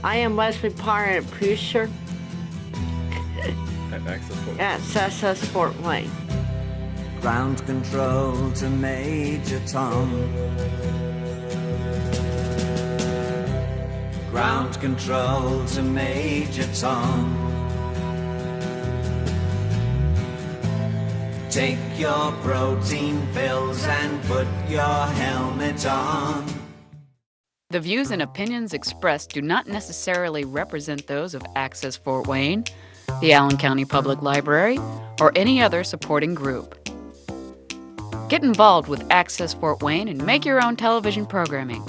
I am Wesley Parr, producer At SS Fort Wayne. Ground control to Major Tom. Ground control to Major Tom. Take your protein pills and put your helmet on. The views and opinions expressed do not necessarily represent those of Access Fort Wayne, the Allen County Public Library, or any other supporting group. Get involved with Access Fort Wayne and make your own television programming.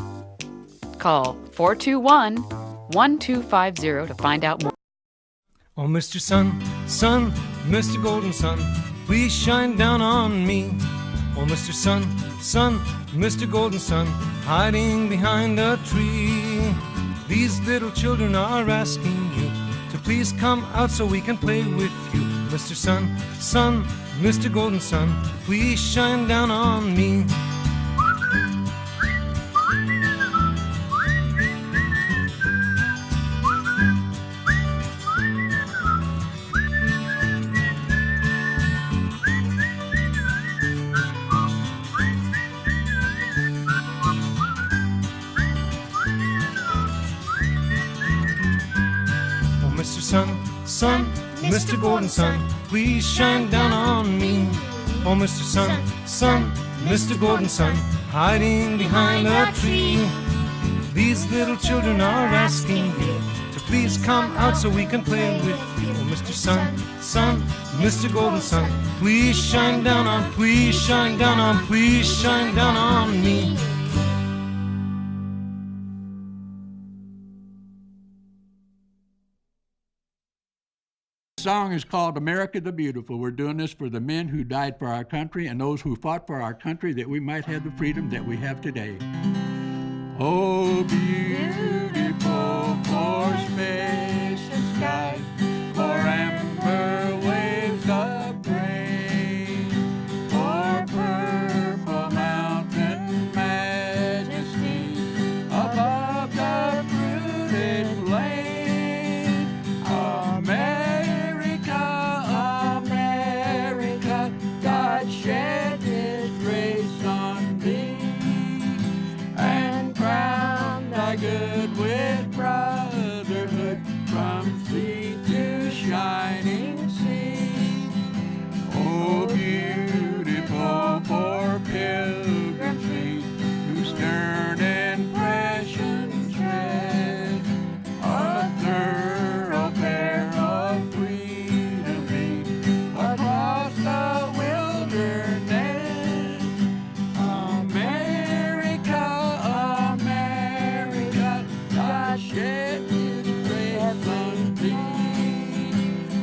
Call 421-1250 to find out more. Oh, Mr. Sun, Sun, Mr. Golden Sun, please shine down on me. Oh, Mr. Sun, Sun, Mr. Golden Sun, hiding behind a tree. These little children are asking you to please come out so we can play with you. Mr. Sun, Sun, Mr. Golden Sun, please shine down on me. Mr. Sun, Sun, Mr. Golden Sun, please shine down on me. Oh, Mr. Sun, Sun, Mr. Golden Sun, hiding behind a tree. These little children are asking you to please come out so we can play with you. Oh, Mr. Sun, Sun, Mr. Golden Sun, please shine down on, please shine down on, please shine down on me. The song is called America the Beautiful. We're doing this for the men who died for our country and those who fought for our country that we might have the freedom that we have today. Oh, beautiful for spacious skies, for amber waves of grain, for purple mountain majesty above the fruited plain. America, God shed His grace on thee, and crowned thy good with brotherhood from sea to shining sea. Oh, beautiful for pilgrims meet, whose stern impressions tread a thoroughfare of freedom meet across the wilderness. America, America, God shed His grace on thee,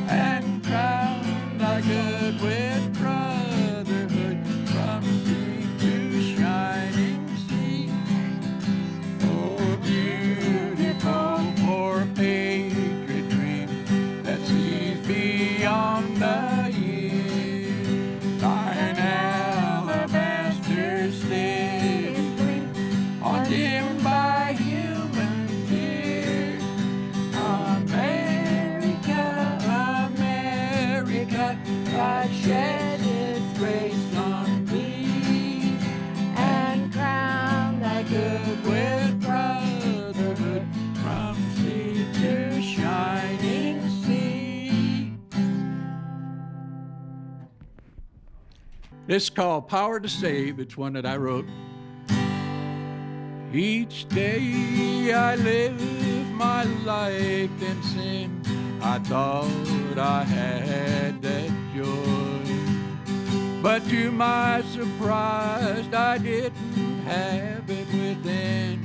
and crowned thy good with brotherhood from sea to shining sea. Oh, beautiful for patriot dream that sees beyond the years. Thine alabaster cities gleam, undimmed by human tears. America, America, God shed His grace on thee, and crowned thy good with brotherhood from sea to shining sea. This is called Power to Save. It's one that I wrote. Each day I live my life in sin. I thought I had that joy, but to my surprise I didn't have it within.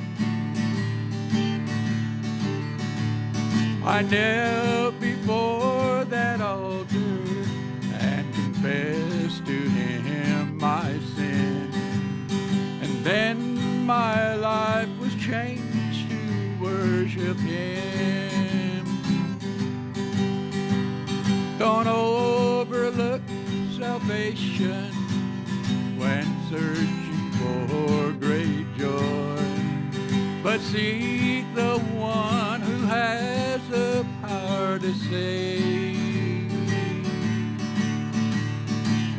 I knelt before that altar and confessed to Him my sin, and then my life was changed to worship Him. Don't overlook salvation when searching for great joy, but seek the one who has the power to save.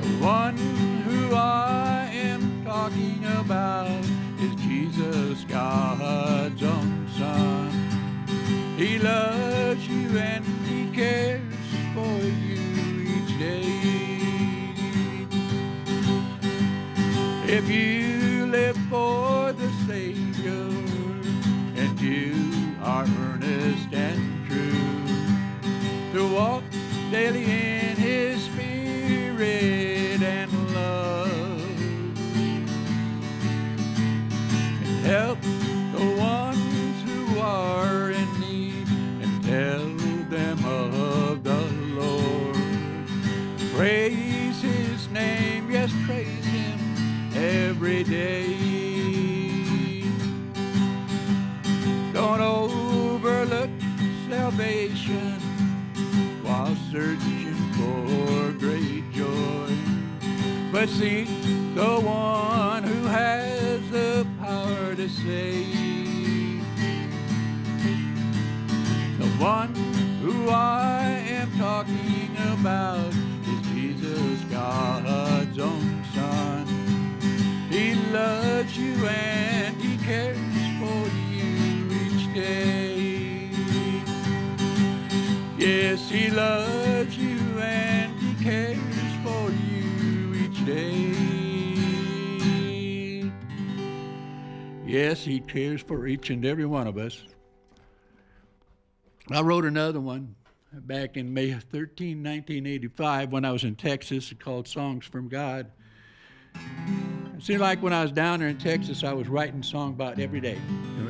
The one who I am talking about is Jesus, God's own Son. He loves you and He cares for you each day. If you live for the Savior and you are earnest and true, to walk daily in His Spirit and love, and help the ones who are in need and tell them of the Lord. Praise His name, yes, praise Him every day. Don't overlook salvation while searching for great joy, but seek the one who has the power to save. The one who I am talking about is Jesus, God's own Son. He loves you and He cares for you each day. Yes, He loves you and He cares for you each day. Yes, He cares for each and every one of us. I wrote another one back in May 13, 1985, when I was in Texas, called Songs from God. It seemed like when I was down there in Texas, I was writing a song about every day.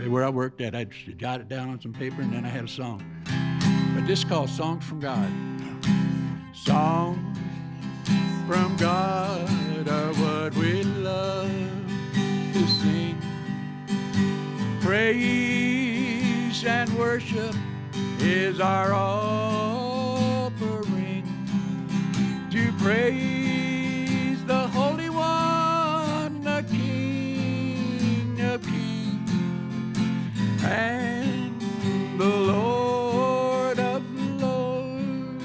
Where I worked at, I'd jot it down on some paper, and then I had a song. But this is called Songs from God. Songs from God are what we love to sing. Praise and worship is our offering, to praise the Holy One, the King of Kings and the Lord of Lords.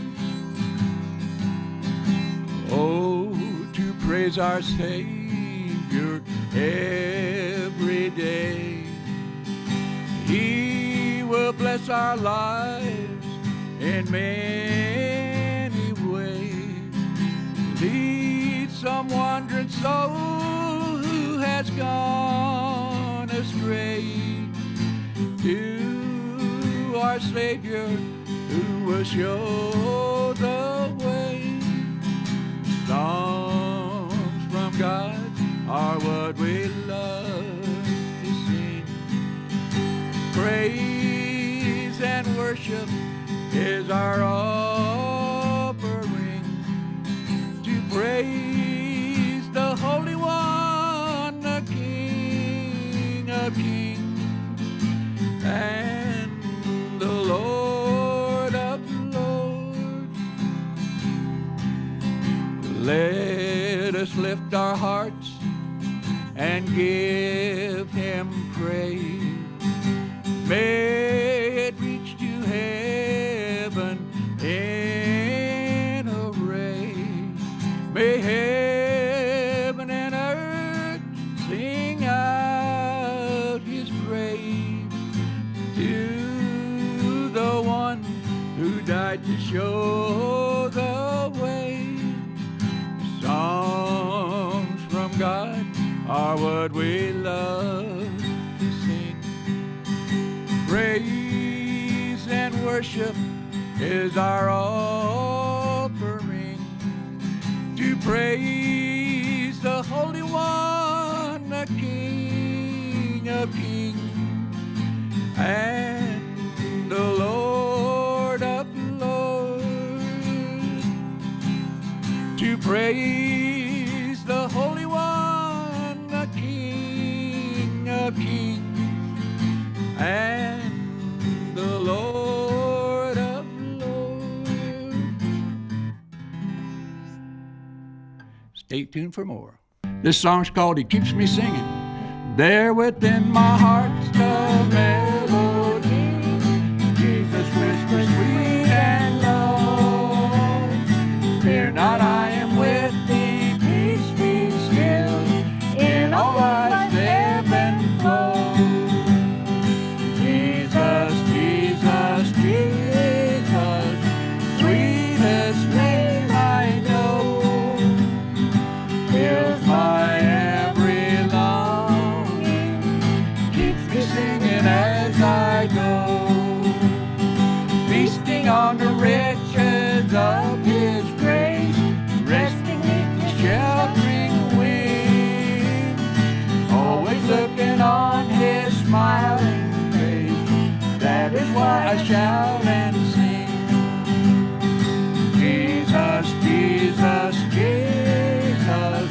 Oh, to praise our Savior every day. He will bless our lives in many ways. Lead some wandering soul who has gone astray to our Savior, who will show the way. Songs from God are what we love to sing. Praise and worship is our offering, to praise the Holy One, the King of Kings and the Lord of Lords. Let us lift our hearts and give Him praise. May it reach to heaven in array. May heaven and earth sing out His praise to the one who died to show the way. Songs from God are what we love to sing. Praise and worship is our offering, to praise the Holy One, the King of Kings and the Lord of Lords, to praise the Holy One, the King of Kings and the Lord of Lords. Stay tuned for more. This song's called He Keeps Me Singing. There within my heart's the melody. shout and sing. Jesus, Jesus, Jesus,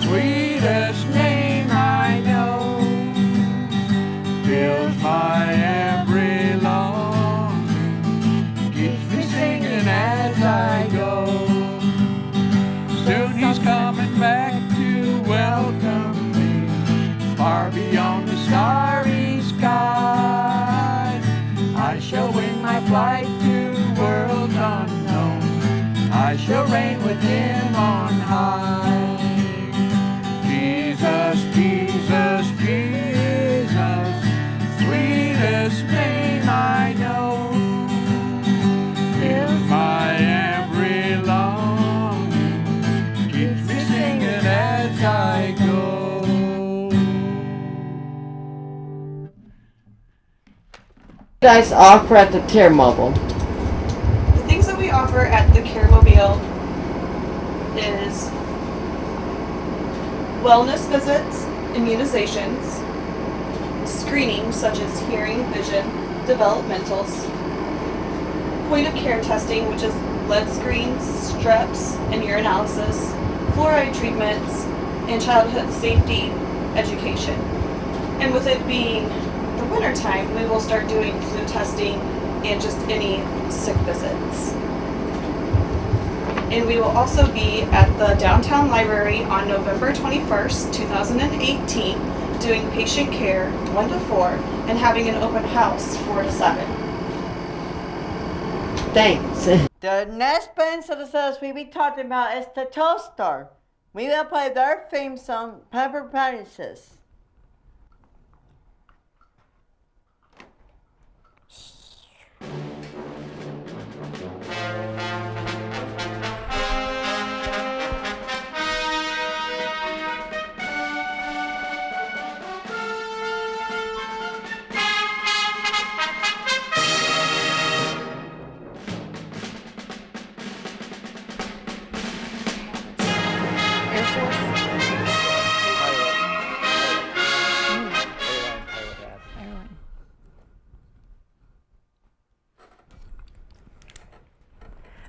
sweetest name I know, fills my every longing, keeps me singing as I go. Soon he's coming back to welcome me, far beyond the starry sky. I shall wing my flight to worlds unknown, I shall reign with him on high. Jesus, Jesus, Jesus, sweetest name I know, fills my every longing, keeps me singing as I go. You guys offer at the Care Mobile? The things that we offer at the Care Mobile is wellness visits, immunizations, screenings such as hearing, vision, developmentals, point of care testing, which is lead screens, streps, and urinalysis, fluoride treatments, and childhood safety education. And with it being the wintertime, we will start doing flu testing and just any sick visits. And we will also be at the downtown library on November 21st, 2018, doing patient care 1 to 4 and having an open house 4 to 7. Thanks. The next band of the songs we be talking about is the Toaster. We will play their theme song, Pepper Palaces.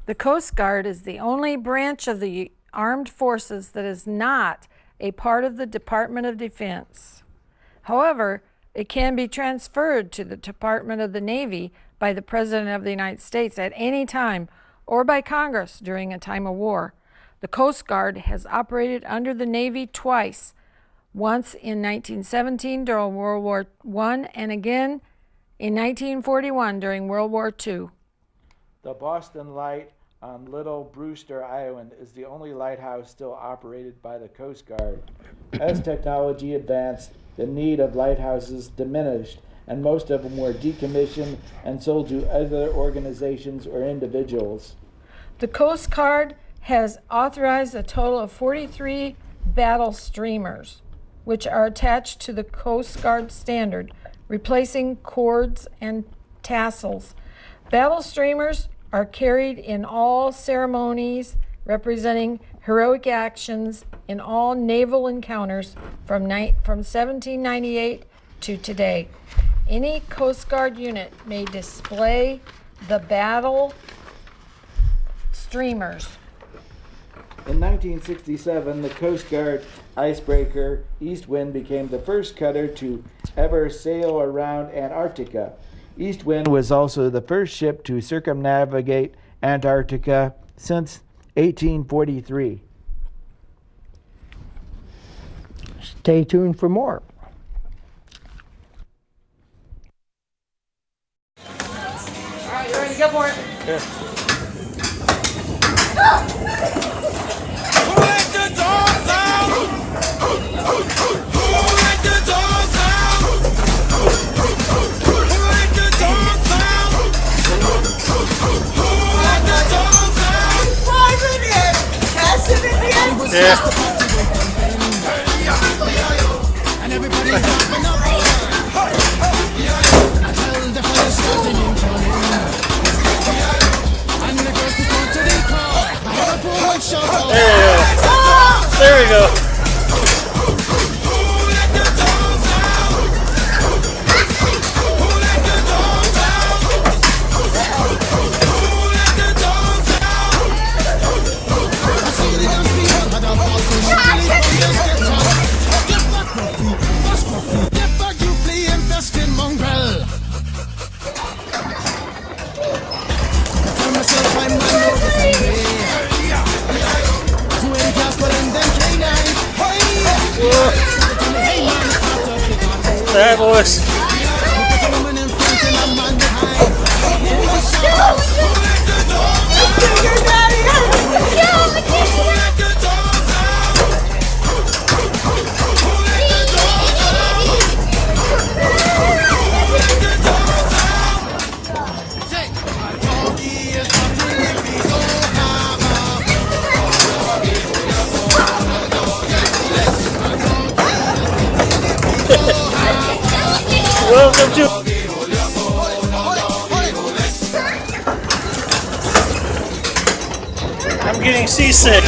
The Coast Guard is the only branch of the armed forces that is not a part of the Department of Defense. However, it can be transferred to the Department of the Navy by the President of the United States at any time or by Congress during a time of war. The Coast Guard has operated under the Navy twice, once in 1917 during World War I and again in 1941 during World War II. The Boston Light on Little Brewster Island is the only lighthouse still operated by the Coast Guard. As technology advanced, the need of lighthouses diminished, and most of them were decommissioned and sold to other organizations or individuals. The Coast Guard has authorized a total of 43 battle streamers, which are attached to the Coast Guard standard, replacing cords and tassels. Battle streamers are carried in all ceremonies representing heroic actions in all naval encounters from 1798 to today. Any Coast Guard unit may display the battle streamers. In 1967, the Coast Guard icebreaker East Wind became the first cutter to ever sail around Antarctica. East Wind was also the first ship to circumnavigate Antarctica since 1843. Stay tuned for more. All right, you ready to go for it? Yeah. Who let the dogs out? Who let the dogs out? Who let the dogs out? Who let the dogs out? Private and passive in the end. Yeah. And everybody's jumping up. I tell the fire starting in turning. I There, boys. Welcome to. I'm getting seasick.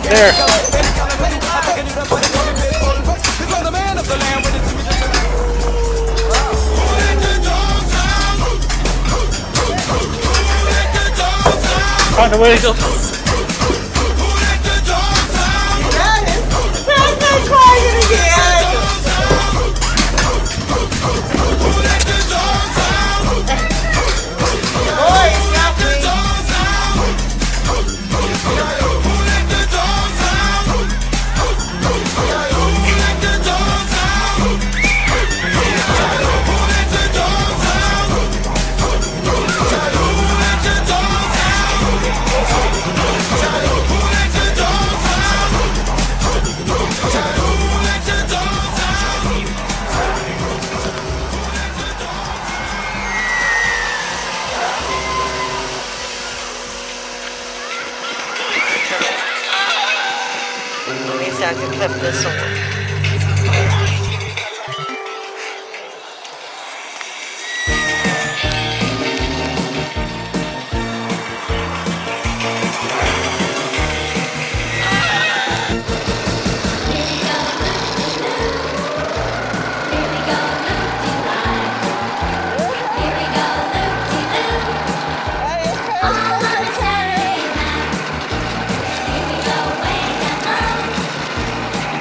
There. Find a way to go. At least I can flip this over.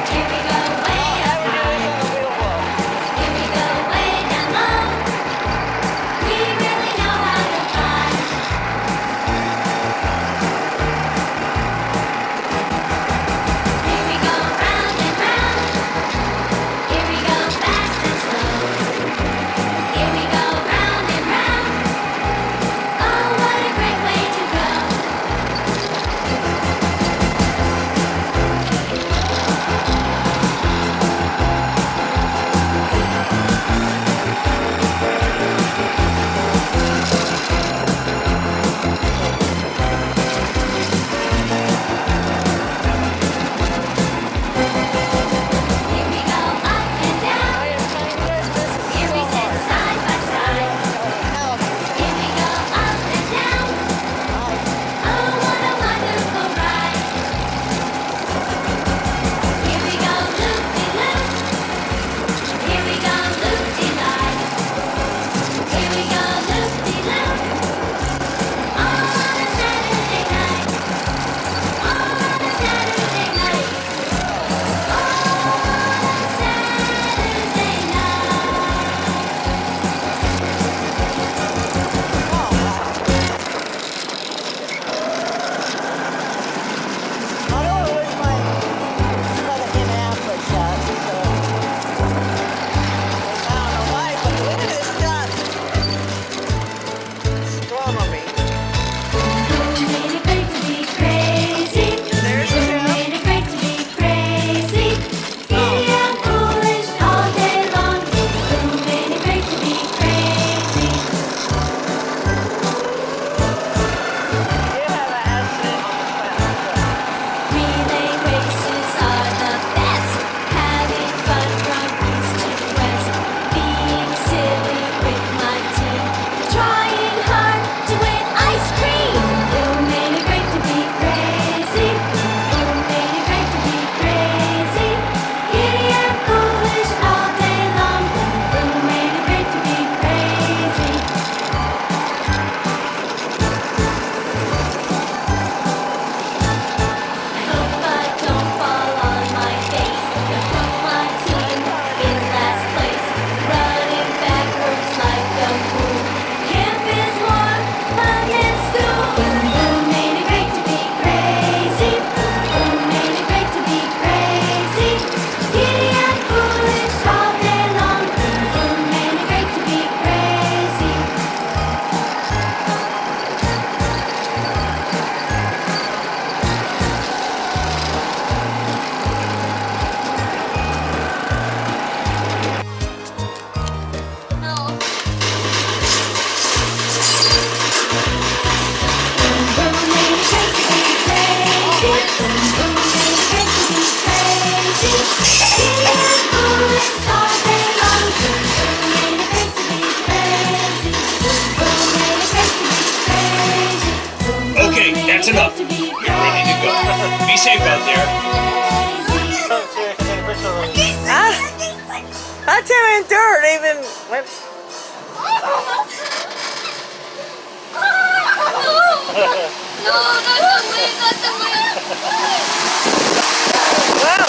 Here we go. safe out there. I can't endure it even when... No, not the wind, not the wind. Wow.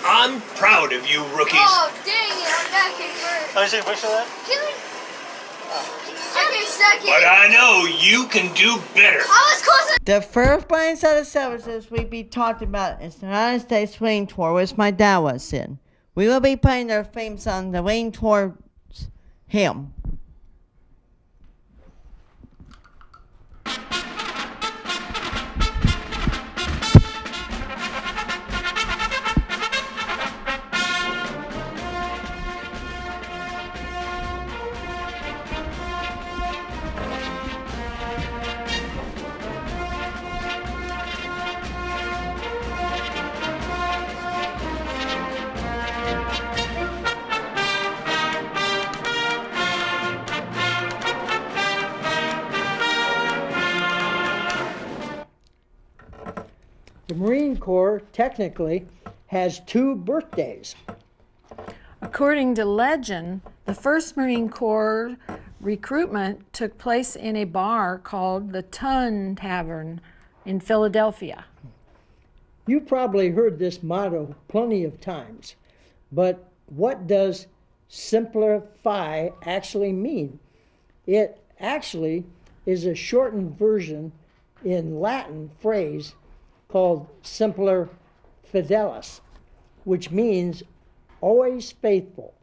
I'm proud of you rookies. Oh, dang it, I'm back in first. Oh, you see a picture of that? Okay, second. But I know you can do better. I was close. The first Blind Set of Services we be talking about is the United States Swing Tour, which my dad was in. We will be playing their theme song, the Wing Tour hymn. The Marine Corps technically has 2 birthdays. According to legend, the first Marine Corps recruitment took place in a bar called the Tun Tavern in Philadelphia. You probably heard this motto plenty of times, but what does simplify actually mean? It actually is a shortened version in Latin phrase called Simpler Fidelis, which means always faithful.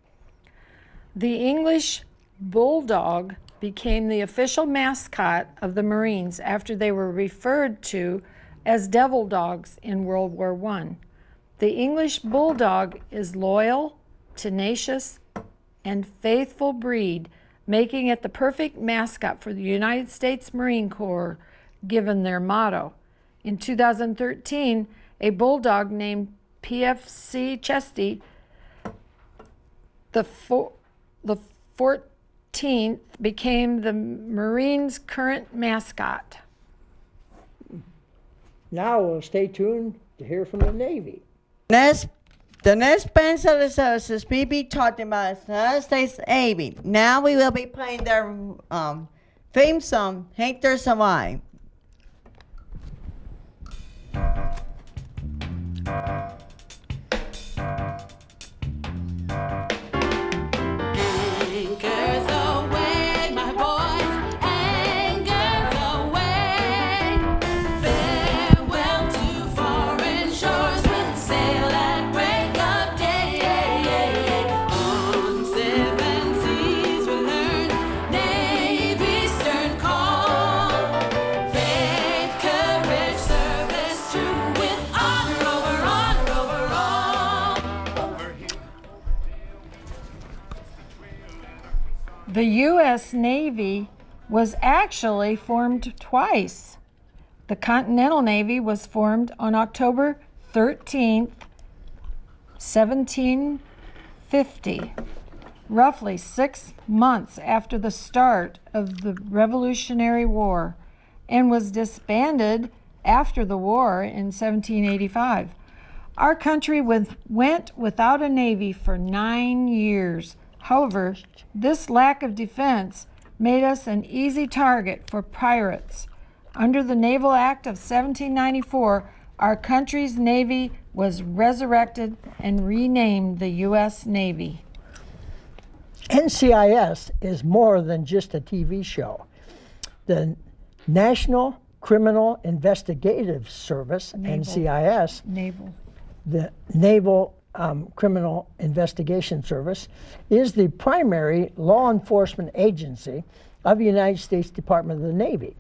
The English bulldog became the official mascot of the Marines after they were referred to as devil dogs in World War I. The English bulldog is loyal, tenacious, and faithful breed, making it the perfect mascot for the United States Marine Corps given their motto. In 2013, a bulldog named PFC Chesty, the 14th, became the Marines' current mascot. Now we'll stay tuned to hear from the Navy. The next branch of the services we be talking about is the United States Navy. Now we will be playing their theme song, Ain't There Somebody. Anchors away, my boys, anchors away. Farewell to foreign shores, we'll sail at break of day. On 7 seas we learn Navy's stern call. Faith, courage, service true, with honor over all. The U.S. Navy was actually formed twice. The Continental Navy was formed on October 13th, 1750, roughly 6 months after the start of the Revolutionary War, and was disbanded after the war in 1785. Our country went without a navy for 9 years. However, this lack of defense made us an easy target for pirates. Under the Naval Act of 1794, our country's Navy was resurrected and renamed the U.S. Navy. NCIS is more than just a TV show. The National Criminal Investigative Service, NCIS, the Naval Criminal Investigation Service, is the primary law enforcement agency of the United States Department of the Navy.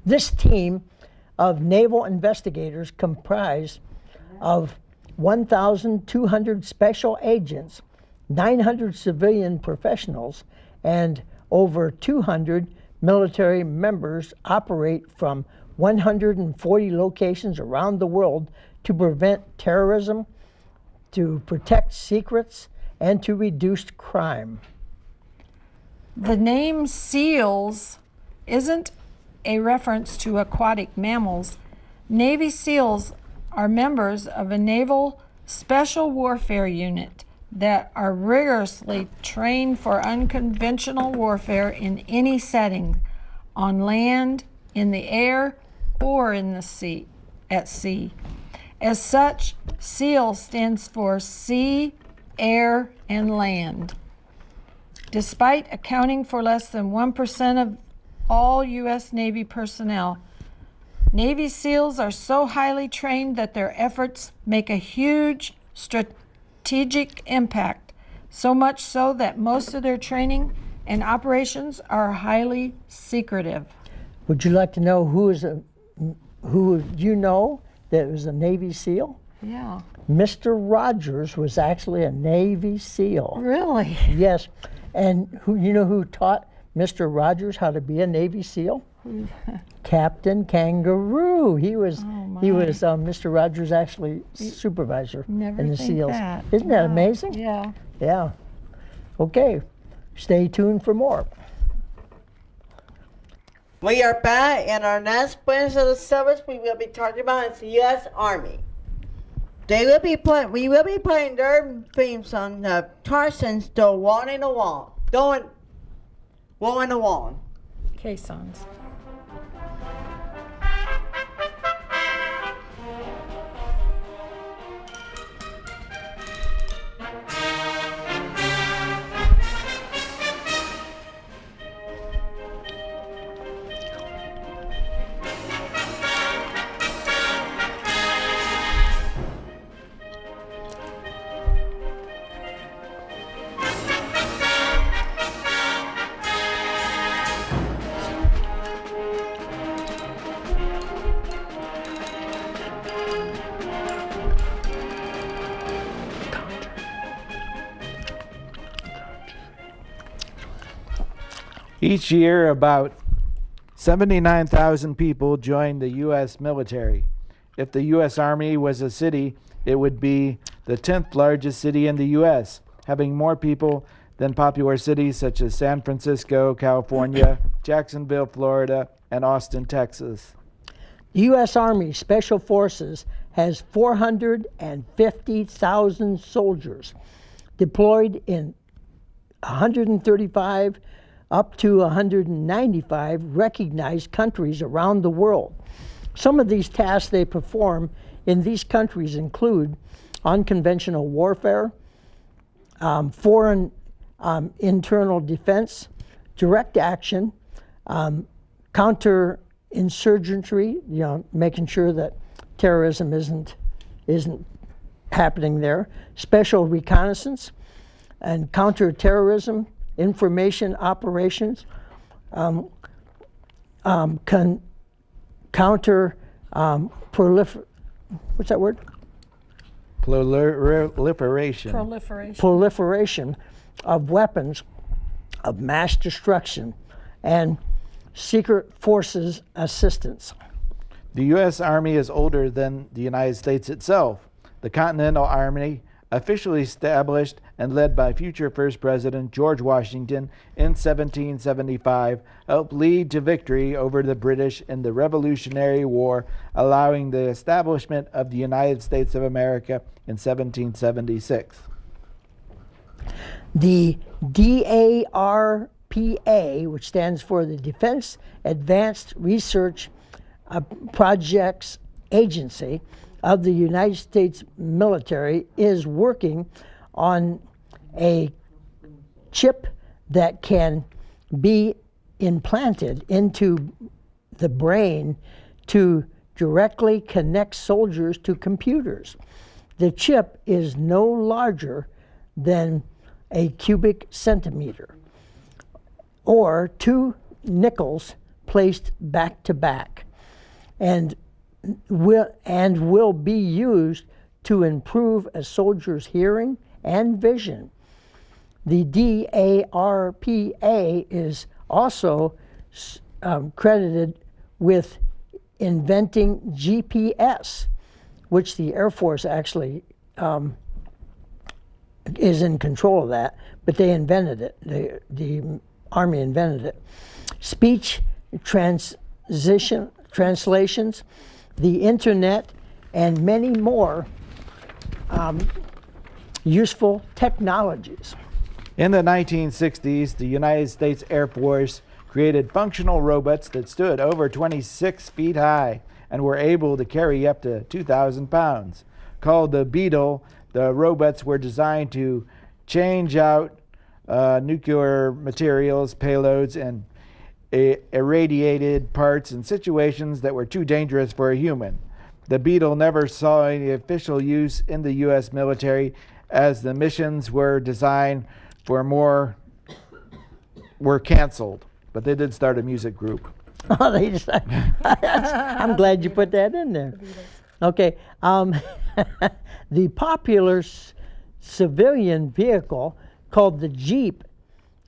This team of naval investigators comprise of 1,200 special agents, 900 civilian professionals, and over 200 military members operate from 140 locations around the world to prevent terrorism, to protect secrets, and to reduce crime. The name SEALs isn't a reference to aquatic mammals. Navy SEALs are members of a naval special warfare unit that are rigorously trained for unconventional warfare in any setting, on land, in the air, or in the sea, at sea. As such, SEAL stands for Sea, Air, and Land. Despite accounting for less than 1% of all U.S. Navy personnel, Navy SEALs are so highly trained that their efforts make a huge strategic impact, so much so that most of their training and operations are highly secretive. Would you like to know who you know that was a Navy SEAL? Yeah. Mr. Rogers was actually a Navy SEAL. Really? Yes. And you know who taught Mr. Rogers how to be a Navy SEAL? Captain Kangaroo. He was Mr. Rogers' actually supervisor Never in the think SEALs. that. Isn't that amazing? Yeah. Yeah. Okay. Stay tuned for more. We are back, and our next branch of the service we will be talking about is the U.S. Army. We will be playing their theme song, the Tarzan's The Wall in the Wall. Wall in the Wall. Caissons. Each year, about 79,000 people joined the U.S. military. If the U.S. Army was a city, it would be the 10th largest city in the U.S., having more people than popular cities such as San Francisco, California, Jacksonville, Florida, and Austin, Texas. The U.S. Army Special Forces has 450,000 soldiers deployed in 135 up to 195 recognized countries around the world. Some of these tasks they perform in these countries include unconventional warfare, foreign internal defense, direct action, counterinsurgency, making sure that terrorism isn't happening there, special reconnaissance, and counterterrorism, information operations, what's that word? Proliferation. Proliferation of weapons of mass destruction and secret forces assistance. The U.S. Army is older than the United States itself. The Continental Army, officially established and led by future First President George Washington in 1775, helped lead to victory over the British in the Revolutionary War, allowing the establishment of the United States of America in 1776. The DARPA, which stands for the Defense Advanced Research Projects Agency of the United States military, is working on a chip that can be implanted into the brain to directly connect soldiers to computers. The chip is no larger than a cubic centimeter, or 2 nickels placed back to back, and will be used to improve a soldier's hearing and vision. The DARPA is also credited with inventing GPS, which the Air Force actually is in control of that, but they invented it. The Army invented it. Speech translations, the internet, and many more useful technologies. In the 1960s, the United States Air Force created functional robots that stood over 26 feet high and were able to carry up to 2,000 pounds. Called the Beetle, the robots were designed to change out nuclear materials, payloads, and irradiated parts in situations that were too dangerous for a human. The Beetle never saw any official use in the U.S. military, as the missions were designed for more were canceled. But they did start a music group. Oh, they just, I'm glad you put that in there. Okay. The popular civilian vehicle called the Jeep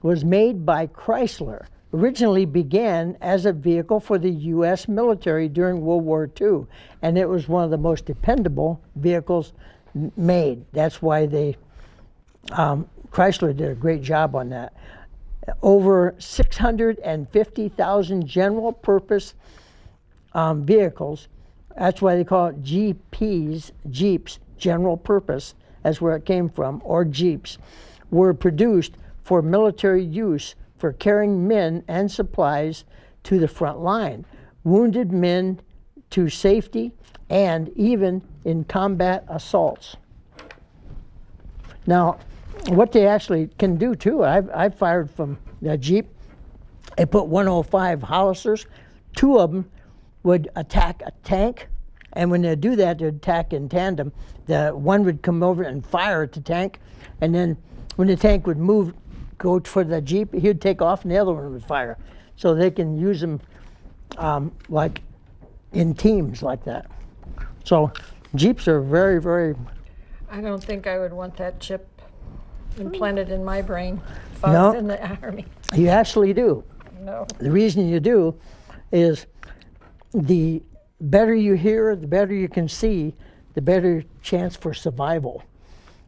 was made by Chrysler. Originally began as a vehicle for the U.S. military during World War II, and it was one of the most dependable vehicles made. That's why Chrysler did a great job on that. Over 650,000 general purpose vehicles, that's why they call it Jeeps, general purpose, that's where it came from, or Jeeps, were produced for military use for carrying men and supplies to the front line, wounded men to safety, and even in combat assaults. Now, what they actually can do too, I've fired from the Jeep. They put 105 howitzers. 2 of them would attack a tank, and when they do that, they'd attack in tandem. The one would come over and fire at the tank, and then when the tank would move, go for the Jeep, he'd take off and the other one would fire. So they can use them like in teams like that. So Jeeps are very, very... I don't think I would want that chip implanted in my brain if I was in the Army. You actually do. No. The reason you do is the better you hear, the better you can see, the better chance for survival.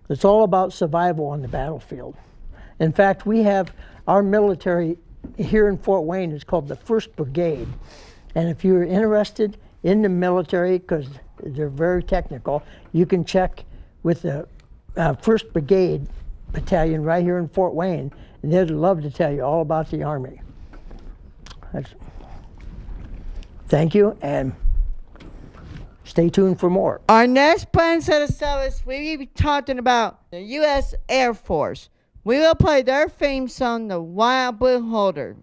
It's all about survival on the battlefield. In fact, we have our military here in Fort Wayne is called the 1st Brigade. And if you're interested in the military, because they're very technical, you can check with the 1st Brigade Battalion right here in Fort Wayne, and they'd love to tell you all about the Army. Thank you, and stay tuned for more. Our next Plans of the Service, we will be talking about the U.S. Air Force. We will play their theme song, The Wild Blue Holder.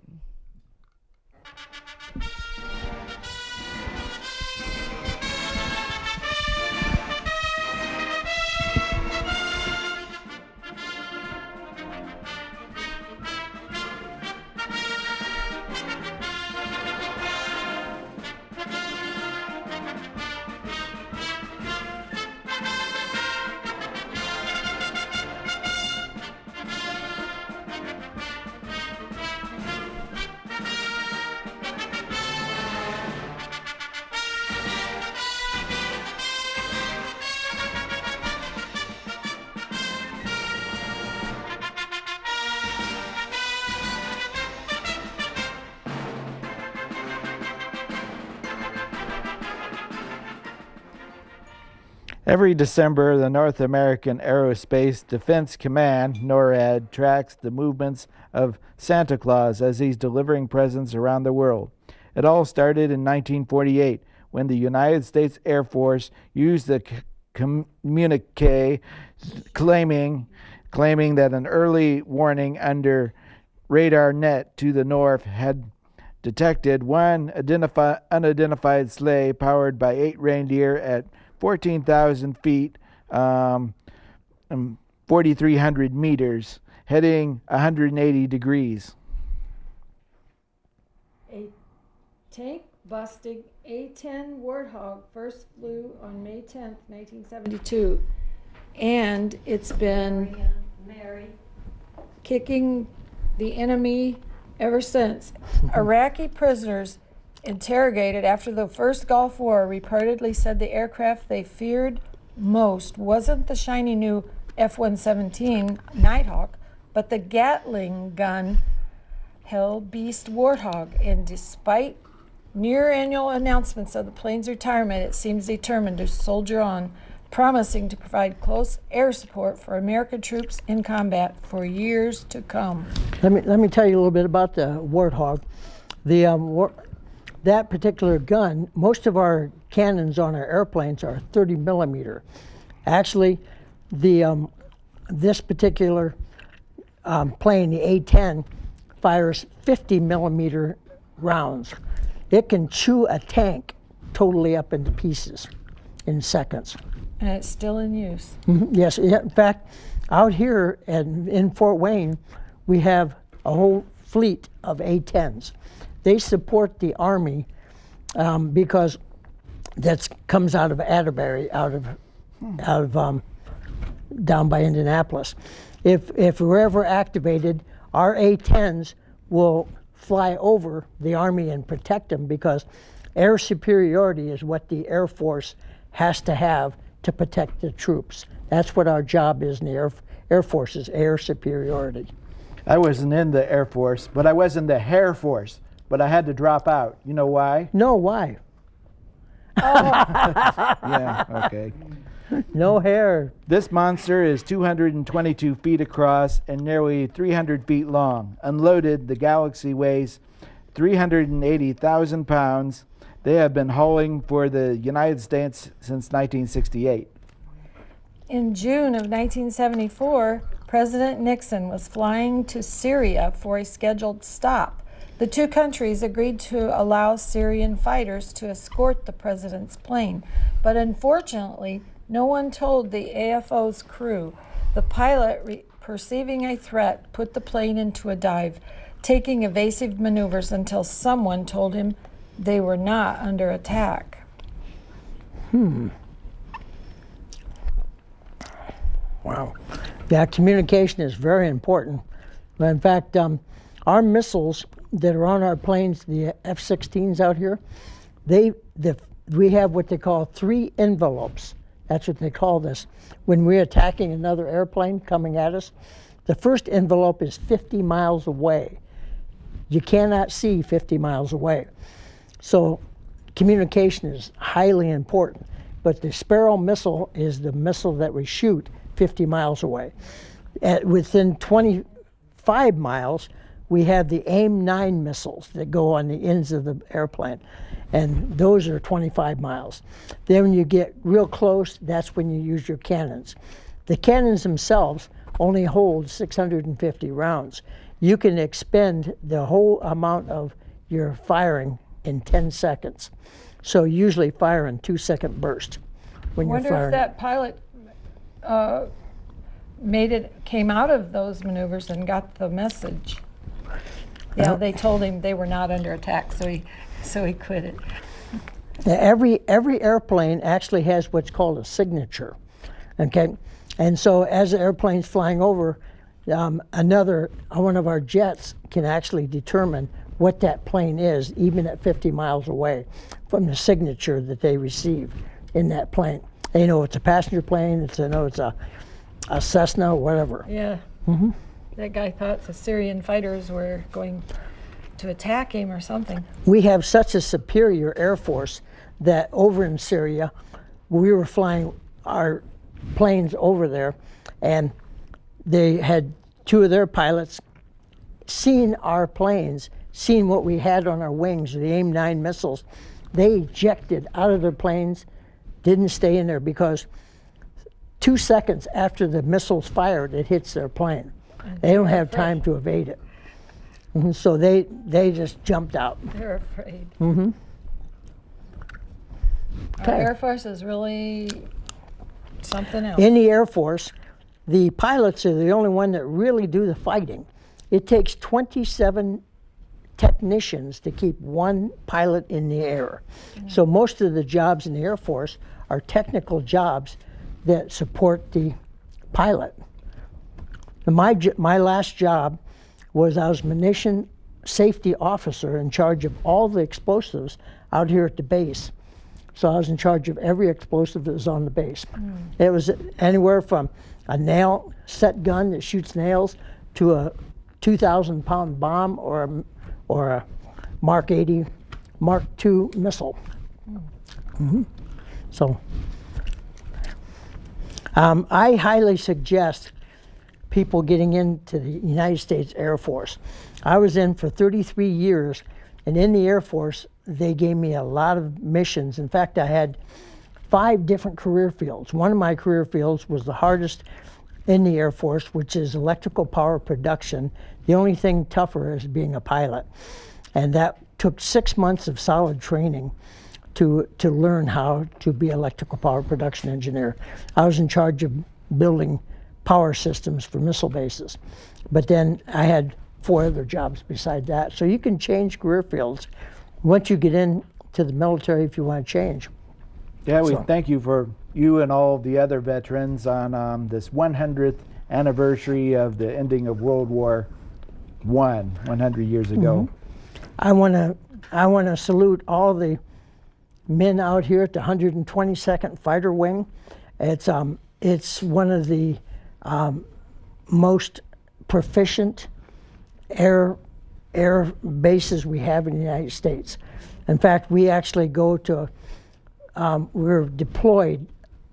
Every December, the North American Aerospace Defense Command, NORAD, tracks the movements of Santa Claus as he's delivering presents around the world. It all started in 1948 when the United States Air Force used the communique claiming that an early warning under radar net to the north had detected one unidentified sleigh powered by 8 reindeer at 14,000 feet, 4,300 meters, heading 180 degrees. A tank-busting A-10 Warthog first flew on May 10th, 1972, and it's been kicking the enemy ever since. Iraqi prisoners interrogated after the first Gulf War reportedly said the aircraft they feared most wasn't the shiny new F-117 Nighthawk, but the Gatling gun Hell Beast Warthog. And despite near annual announcements of the plane's retirement, it seems determined to soldier on, promising to provide close air support for American troops in combat for years to come. Let me tell you a little bit about the Warthog. That particular gun, most of our cannons on our airplanes are 30 millimeter. Actually, this particular plane, the A-10, fires 50 millimeter rounds. It can chew a tank totally up into pieces in seconds. And it's still in use. Yes, in fact, out here in Fort Wayne, we have a whole fleet of A-10s. They support the Army because that comes out of Atterbury, out of down by Indianapolis. If we're ever activated, our A-10s will fly over the Army and protect them, because air superiority is what the Air Force has to have to protect the troops. That's what our job is in the Air Force, is air superiority. I wasn't in the Air Force, but I was in the Hair Force. But I had to drop out. You know why? No, why? Yeah, okay. No hair. This monster is 222 feet across and nearly 300 feet long. Unloaded, the Galaxy weighs 380,000 pounds. They have been hauling for the United States since 1968. In June of 1974, President Nixon was flying to Syria for a scheduled stop. The two countries agreed to allow Syrian fighters to escort the president's plane, but unfortunately, no one told the AFO's crew. The pilot, perceiving a threat, put the plane into a dive, taking evasive maneuvers until someone told him they were not under attack. Wow. Yeah, communication is very important. In fact, our missiles that are on our planes, the F-16s out here, we have what they call 3 envelopes. That's what they call this. When we're attacking another airplane coming at us, the first envelope is 50 miles away. You cannot see 50 miles away. So communication is highly important. But the Sparrow missile is the missile that we shoot 50 miles away. Within 25 miles, we have the AIM-9 missiles that go on the ends of the airplane, and those are 25 miles. Then when you get real close, that's when you use your cannons. The cannons themselves only hold 650 rounds. You can expend the whole amount of your firing in 10 seconds. So usually fire in 2-second bursts when you're firing. I wonder if that pilot came out of those maneuvers and got the message. Yeah, they told him they were not under attack, so he quit it. Every airplane actually has what's called a signature, okay? And so as the airplane's flying over, one of our jets can actually determine what that plane is, even at 50 miles away, from the signature that they receive in that plane. They know it's a passenger plane, they know it's a Cessna, whatever. Yeah. That guy thought the Syrian fighters were going to attack him or something. We have such a superior Air Force that over in Syria, we were flying our planes over there, and they had 2 of their pilots seen our planes, seen what we had on our wings, the AIM-9 missiles. They ejected out of their planes, didn't stay in there, because 2 seconds after the missile's fired, it hits their plane. They don't have time to evade it. So they just jumped out. They're afraid. Okay. Our Air Force is really something else. In the Air Force, the pilots are the only one that really do the fighting. It takes 27 technicians to keep one pilot in the air. So most of the jobs in the Air Force are technical jobs that support the pilot. My last job was I was munition safety officer in charge of all the explosives out here at the base. So I was in charge of every explosive that was on the base. It was anywhere from a nail set gun that shoots nails to a 2,000-pound bomb or a Mark 80, Mark II missile. So I highly suggest people getting into the United States Air Force. I was in for 33 years, and in the Air Force, they gave me a lot of missions. In fact, I had 5 different career fields. One of my career fields was the hardest in the Air Force, which is electrical power production. The only thing tougher is being a pilot. And that took 6 months of solid training to learn how to be electrical power production engineer. I was in charge of building power systems for missile bases. But then I had 4 other jobs beside that. So you can change career fields once you get into the military if you want to change. Yeah, we thank you for you and all the other veterans on this 100th anniversary of the ending of World War I 100 years ago. I want to salute all the men out here at the 122nd Fighter Wing. It's one of the most proficient air bases we have in the United States. In fact, we actually go to, we're deployed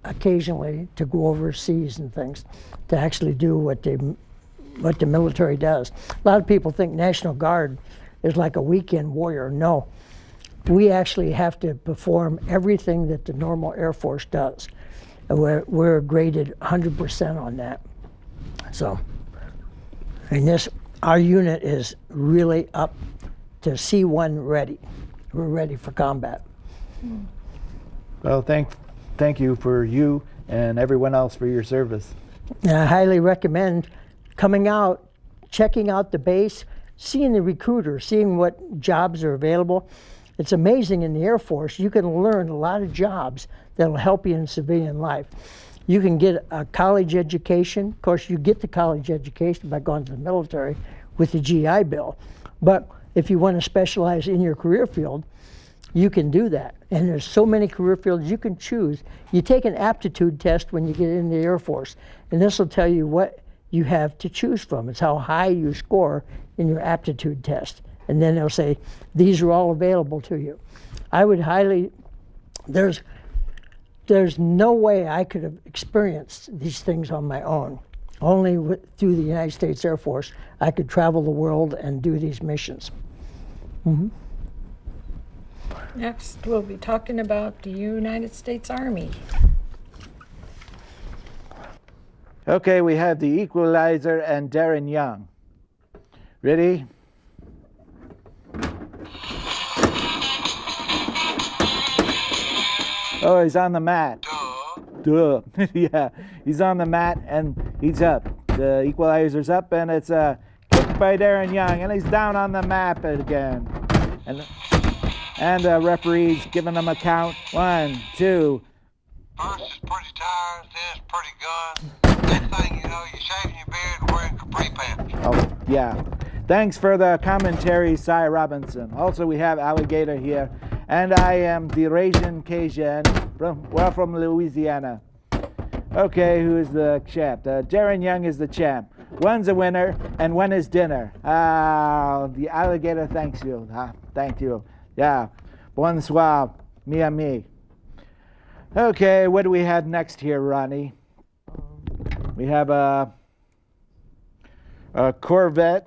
occasionally to go overseas and things to actually do what the military does. A lot of people think National Guard is like a weekend warrior. No, we actually have to perform everything that the normal Air Force does. And we're graded 100% on that. So, and our unit is really up to C1 ready. We're ready for combat. Well, thank you for you and everyone else for your service. And I highly recommend coming out, checking out the base, seeing the recruiter, seeing what jobs are available. It's amazing in the Air Force, you can learn a lot of jobs that'll help you in civilian life. You can get a college education. Of course, you get the college education by going to the military with the GI Bill. But if you want to specialize in your career field, you can do that. And there's so many career fields you can choose. You take an aptitude test when you get in the Air Force, and this will tell you what you have to choose from. It's how high you score in your aptitude test. And then they'll say, these are all available to you. I would highly, there's no way I could have experienced these things on my own. Only through the United States Air Force, I could travel the world and do these missions. Mm-hmm. Next, we'll be talking about the United States Army. Okay, we have the Equalizer and Darren Young. Ready? Oh, he's on the mat. Duh. Yeah, he's on the mat and he's up. The Equalizer's up and it's a kick by Darren Young and he's down on the map again. And the referee's giving him a count. 1, 2. First is pretty tired, then it's pretty good. Next thing you know, you're shaving your beard and wearing capri pants. Oh, yeah. Thanks for the commentary, Cy Robinson. Also, we have Alligator here. And I am the Ragin' Cajun from Louisiana. Okay, who is the champ? Darren Young is the champ. One's a winner and one is dinner. The Alligator thanks you. Thank you. Yeah. Bonsoir. Mi ami. Okay, what do we have next here, Ronnie? We have a Corvette,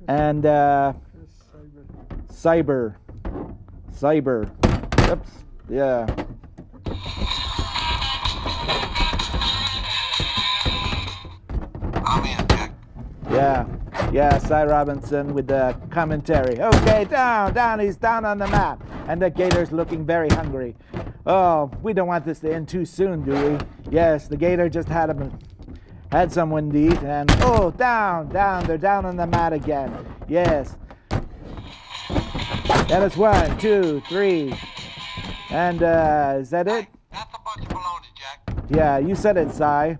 and Cyber. Oops. Yeah. I'm in, Jack. Yeah, Cy Robinson with the commentary. Okay, down, he's down on the map. And the Gator's looking very hungry. Oh, we don't want this to end too soon, do we? Yes, the Gator just had someone to eat, and oh, down, they're down on the mat again. Yes. That is 1, 2, 3. And, is that it? That's a bunch of baloney, Jack. Yeah, you said it, Cy.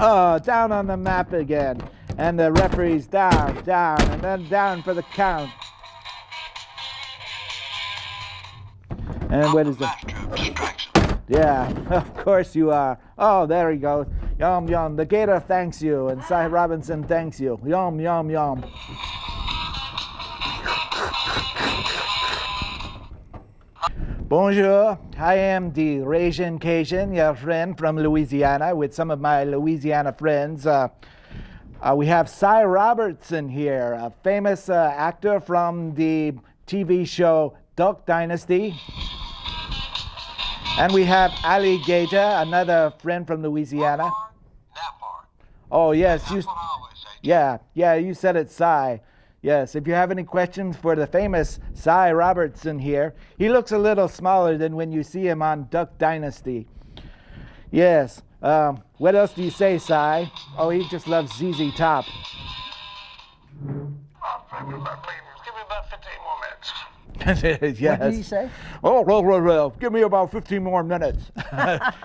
Oh, down on the map again. And the referee's down, and then down for the count. And what is that? Yeah, of course you are. Oh, there he goes. Yum, yum. The Gator thanks you, and Cy Robinson thanks you. Yum, yum, yum. Bonjour, I am the Ragin' Cajun, your friend from Louisiana, with some of my Louisiana friends. We have Cy Robertson here, a famous actor from the TV show Duck Dynasty. And we have Alligator, another friend from Louisiana. Oh, yes. Yeah, you said it, Cy. Yes, if you have any questions for the famous Cy Robertson here, he looks a little smaller than when you see him on Duck Dynasty. Yes. What else do you say, Cy? Oh, he just loves ZZ Top. Give me about 15 more minutes. Yes. What did he say? Oh, well, give me about 15 more minutes.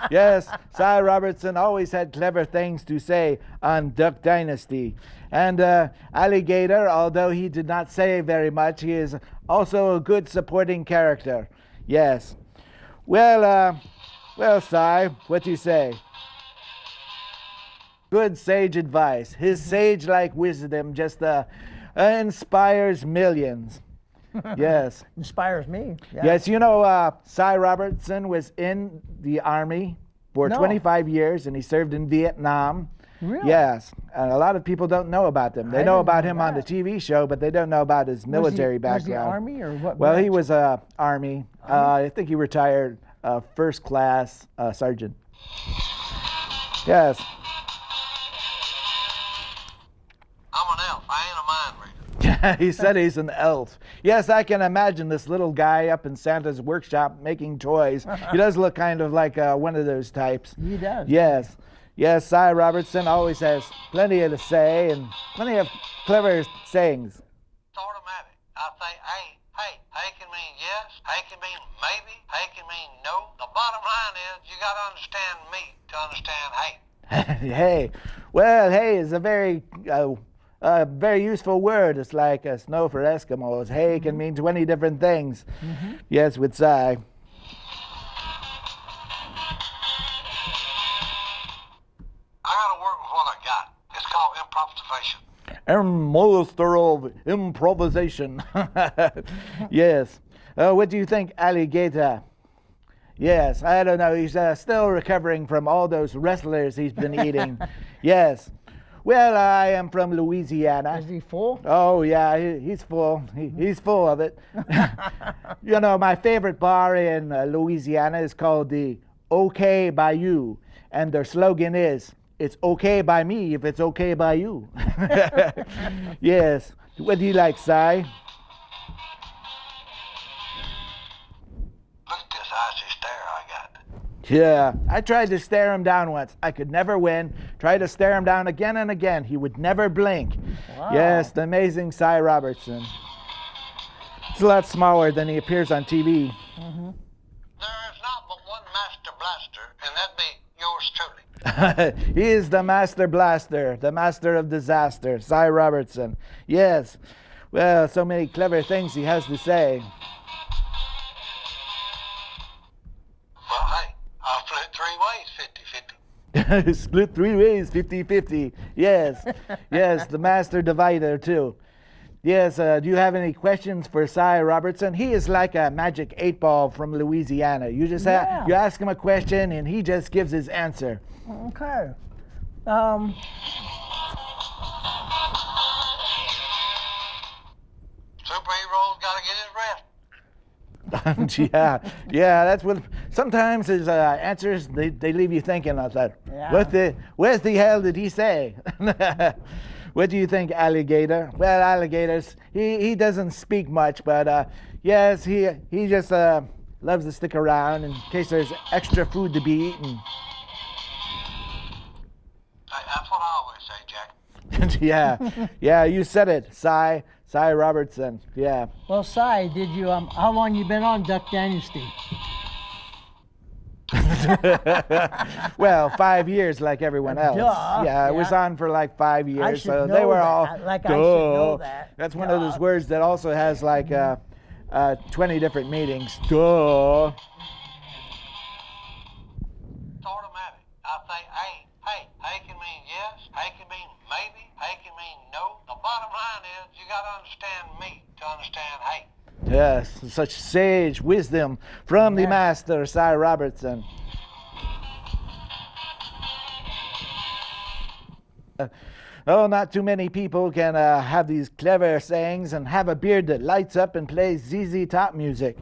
Yes, Cy Robertson always had clever things to say on Duck Dynasty. And Alligator, although he did not say very much, he is also a good supporting character. Yes. Well, Cy, what do you say? Good sage advice. His sage-like wisdom just inspires millions. Yes. Inspires me. Yeah. Yes, you know, Cy Robertson was in the Army for 25 years, and he served in Vietnam. Really? Yes. And a lot of people don't know about him. They know about him on the TV show, but they don't know about his military background. Was he Army or what? Well, he was Army. I think he retired first class sergeant. Yes. I'm an elf. I ain't a mind reader. He said he's an elf. Yes, I can imagine this little guy up in Santa's workshop making toys. He does look kind of like one of those types. He does. Yes. Yes, Cy Robertson always has plenty to say and plenty of clever sayings. It's automatic. I think, hey can mean yes, hey can mean maybe, hey can mean no. The bottom line is you got to understand me to understand hey. Hey. Well, hey is a very a very useful word. It's like snow for Eskimos. Hey can mean 20 different things. Yes, with Cy. I gotta work with what I got. It's called improvisation. Master of improvisation. Yes. What do you think, alligator? Yes, I don't know. He's still recovering from all those wrestlers he's been eating. Yes. Well, I am from Louisiana. Is he full? Oh, yeah, he's full. He's full of it. You know, my favorite bar in Louisiana is called the OK Bayou. And their slogan is, it's okay by me if it's okay by you. Yes. What do you like, Cy? Look at this icy stare I got. Yeah, I tried to stare him down once. I could never win. Tried to stare him down again and again. He would never blink. Wow. Yes, the amazing Cy Robertson. It's a lot smaller than he appears on TV. There is not but one master blaster, and that be yours truly. He is the master blaster, the master of disaster, Cy Robertson. Yes. Well, so many clever things he has to say. Well, hey, I'll split 3 ways, 50-50. Split 3 ways, 50-50. Yes. Yes, the master divider, too. Yes, do you have any questions for Cy Robertson? He is like a magic 8-ball from Louisiana. You just you ask him a question and he just gives his answer. Okay. Superhero's gotta get his rest. yeah, that's what, sometimes his answers, they leave you thinking like that. Yeah. What the hell did he say? What do you think, alligator? Well, alligators, he doesn't speak much, but yes, he just loves to stick around in case there's extra food to be eaten. That's what I always say, Jack. yeah, you said it, Cy Robertson, yeah. Well, Cy, did you, how long you been on Duck Dynasty? Well, 5 years like everyone else. Duh. Yeah, it was on for like 5 years. I should So know they were that. all, I should know that. That's one of those words that also has like 20 different meanings. Duh. It's automatic. I say, hey can mean yes, hey can mean maybe, hey can mean no. The bottom line is you gotta understand me to understand hey. Yes, such sage wisdom from the master, Cy Robertson. Oh, not too many people can have these clever sayings and have a beard that lights up and plays ZZ Top music.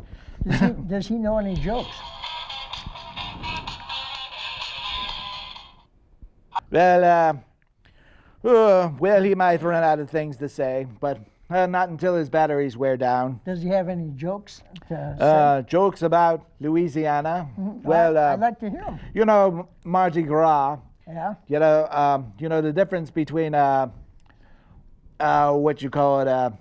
Does he know any jokes? Well, he might run out of things to say, but not until his batteries wear down. Does he have any jokes to say? Jokes about Louisiana? Well, I'd like to hear them. You know, Mardi Gras. Yeah. You know the difference between what you call it,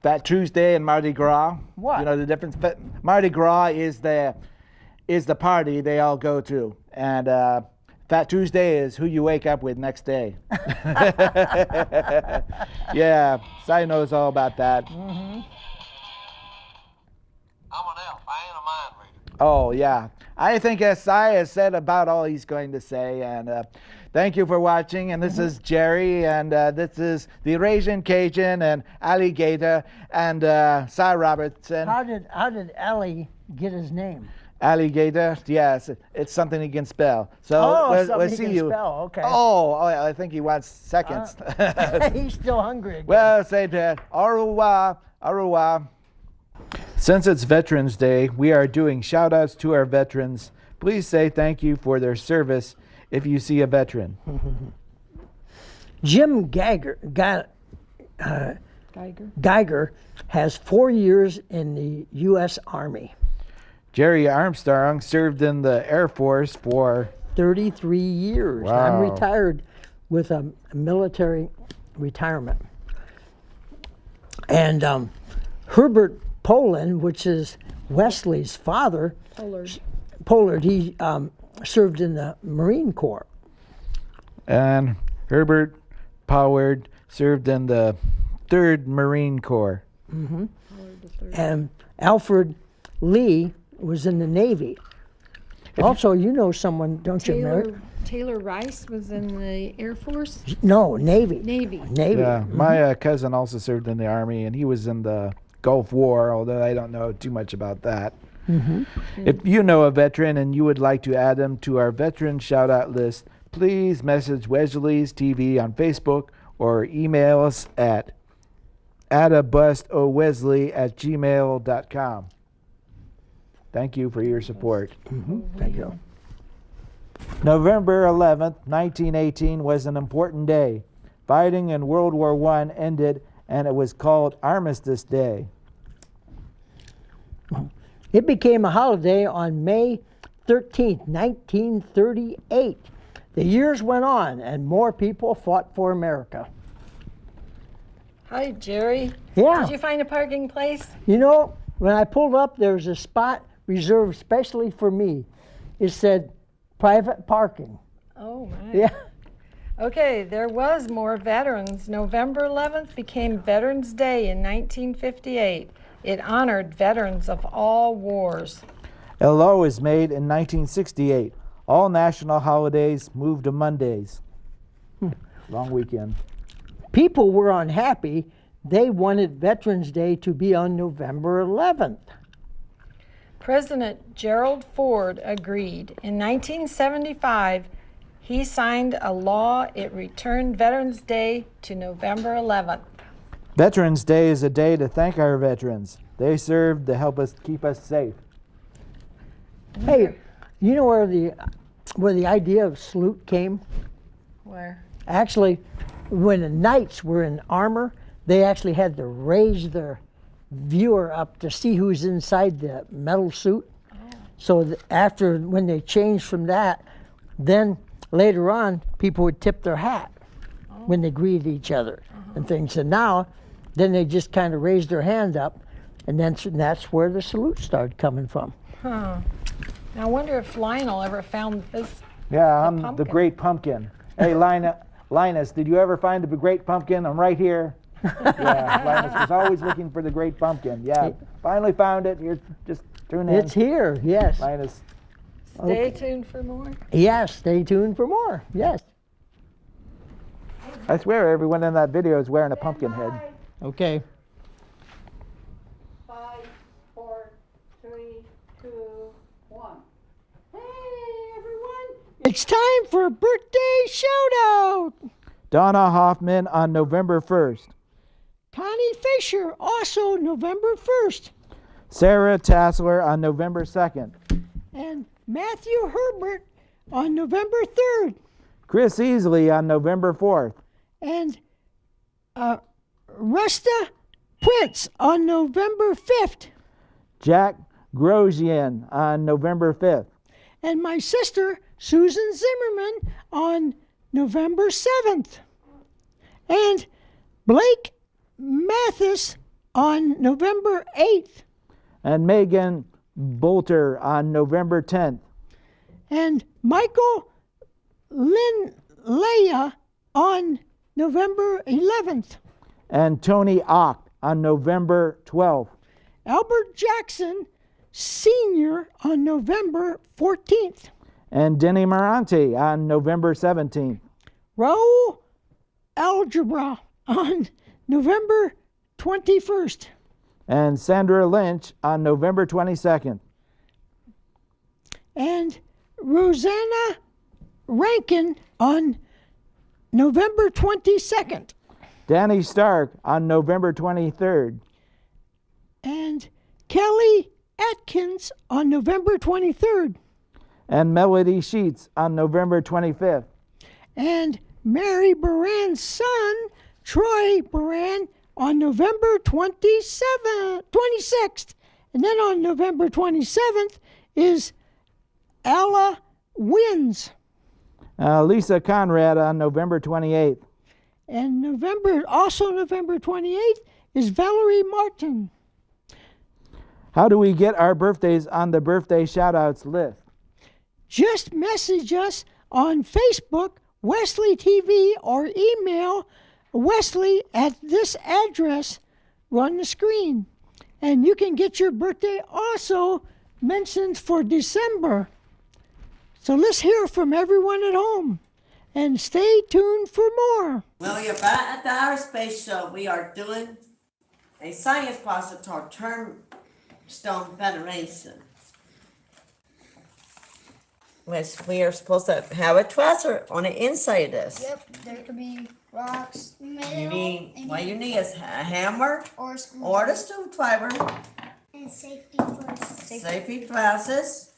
Fat Tuesday and Mardi Gras. What? You know the difference. Mardi Gras is the party they all go to, and Fat Tuesday is who you wake up with next day. Yeah, Cy knows all about that. I'm an elf. I ain't a mind reader. Oh, yeah. I think Cy has said about all he's going to say. And thank you for watching. And this is Jerry. And this is the Eurasian Cajun and Alligator and Cy Robertson. How did Allie get his name? Alligator, yes, it's something he can spell. So we'll see you. Spell. Okay. Oh, I think he wants seconds. He's still hungry again. Well, say that. Au revoir. Au revoir. Since it's Veterans Day, we are doing shout outs to our veterans. Please say thank you for their service if you see a veteran. Jim Geiger has 4 years in the U.S. Army. Jerry Armstrong served in the Air Force for 33 years. Wow. I'm retired with a military retirement. And Herbert Poland, which is Wesley's father, Pollard, he served in the Marine Corps. And Herbert Pollard served in the 3rd Marine Corps. Mm-hmm. And Alfred Lee was in the Navy. Also, you know someone, don't you, Mary? Taylor Rice was in the Air Force? No, Navy. Navy. Yeah, my cousin also served in the Army, and he was in the Gulf War, although I don't know too much about that. Mm-hmm. If you know a veteran and you would like to add them to our veteran shout-out list, please message Wesley's TV on Facebook or email us at attabustowesley@gmail.com. Thank you for your support. Mm-hmm. Thank you. November 11th, 1918 was an important day. Fighting in World War I ended, and it was called Armistice Day. It became a holiday on May 13th, 1938. The years went on, and more people fought for America. Hi, Jerry. Yeah. Did you find a parking place? You know, when I pulled up, there was a spot reserved specially for me. It said private parking. Oh, my. Yeah. Okay, there was more veterans. November 11th became Veterans Day in 1958. It honored veterans of all wars. A law was made in 1968. All national holidays moved to Mondays. Long weekend. People were unhappy. They wanted Veterans Day to be on November 11th. President Gerald Ford agreed. In 1975, he signed a law. It returned Veterans Day to November 11th. Veterans Day is a day to thank our veterans. They served to help us keep us safe. Hey, you know where the idea of salute came? Where? Actually, when the knights were in armor, they actually had to raise their viewer up to see who's inside the metal suit. Oh. So after, when they changed from that, then later on, people would tip their hat when they greeted each other and things. And now, then they just kind of raised their hand up, and then that's where the salute started coming from. Huh. Now, I wonder if Lionel ever found this. Yeah, I'm the Great Pumpkin. Hey, Linus, did you ever find the Great Pumpkin? I'm right here. Yeah, Linus was always looking for the Great Pumpkin. Yeah, finally found it. Here, just tune in. It's here, yes. Linus. Stay tuned for more. Yes, stay tuned for more. Yes. I swear everyone in that video is wearing a pumpkin head. Okay. 5, 4, 3, 2, 1. Hey, everyone. It's time for a birthday shout-out. Donna Hoffman on November 1st. Connie Fisher, also November 1st. Sarah Tassler on November 2nd. And Matthew Herbert on November 3rd. Chris Easley on November 4th. And Rusta Prince on November 5th. Jack Grosjean on November 5th. And my sister, Susan Zimmerman, on November 7th. And Blake Mathis on November 8th. And Megan Bolter on November 10th. And Michael Leia on November 11th. And Tony Ock on November 12th. Albert Jackson Sr. on November 14th. And Denny Morante on November 17th. Raul Algebra on November 21st. And Sandra Lynch on November 22nd. And Rosanna Rankin on November 22nd. Danny Stark on November 23rd. And Kelly Atkins on November 23rd. And Melody Sheets on November 25th. And Mary Baran's son, Troy Baran, on November 26th. And then on November 27th is Ella Wins. Lisa Conrad on November 28th. And also November 28th is Valerie Martin. How do we get our birthdays on the birthday shoutouts list? Just message us on Facebook Wesley TV or email Wesley at this address on the screen. And you can get your birthday also mentioned for December. So let's hear from everyone at home. And stay tuned for more. Well, you're back at the Outer Space Show. We are doing a science class at our Turnstone Federation. Which we are supposed to have a treasure on the inside of this. Yep, there could be rocks. You need, what you need is a hammer or the screwdriver and safety first. safety glasses,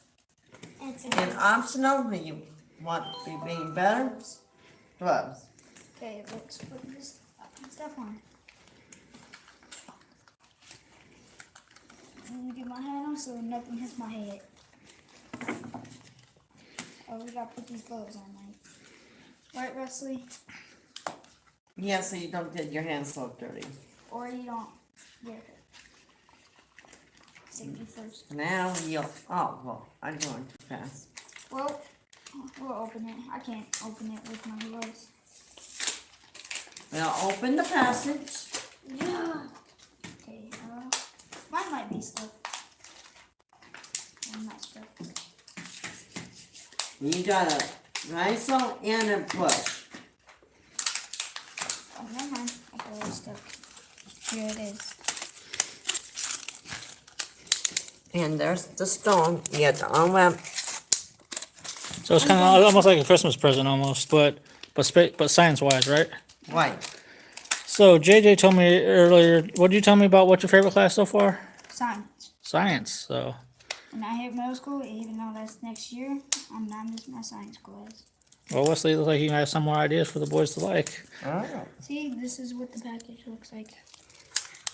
And and optional, when you want to be being better, gloves. Okay, let's put this stuff on. Let me get my hat on so nothing hits my head. Oh, we gotta put these gloves on, right, Wesley? Yeah, so you don't get your hands so dirty. Or you don't get it. Safety first. Now you'll, oh, well, I'm going too fast. Well, we'll open it. I can't open it with my gloves. We'll open the passage. Yeah. Okay, mine might be stuck. I'm not stuck. You got a rifle and a bush. Oh, never mind. I thought it was stuck. Here it is. And there's the stone. You have to unwrap. So it's kind of almost like a Christmas present, almost, but science-wise, right? Right. So JJ told me earlier. What did you tell me about? What's your favorite class so far? Science. Science. So. When I hit middle school, even though that's next year, I'm not missing my science class. Well, Wesley looks like he has some more ideas for the boys to like. Oh. See, this is what the package looks like.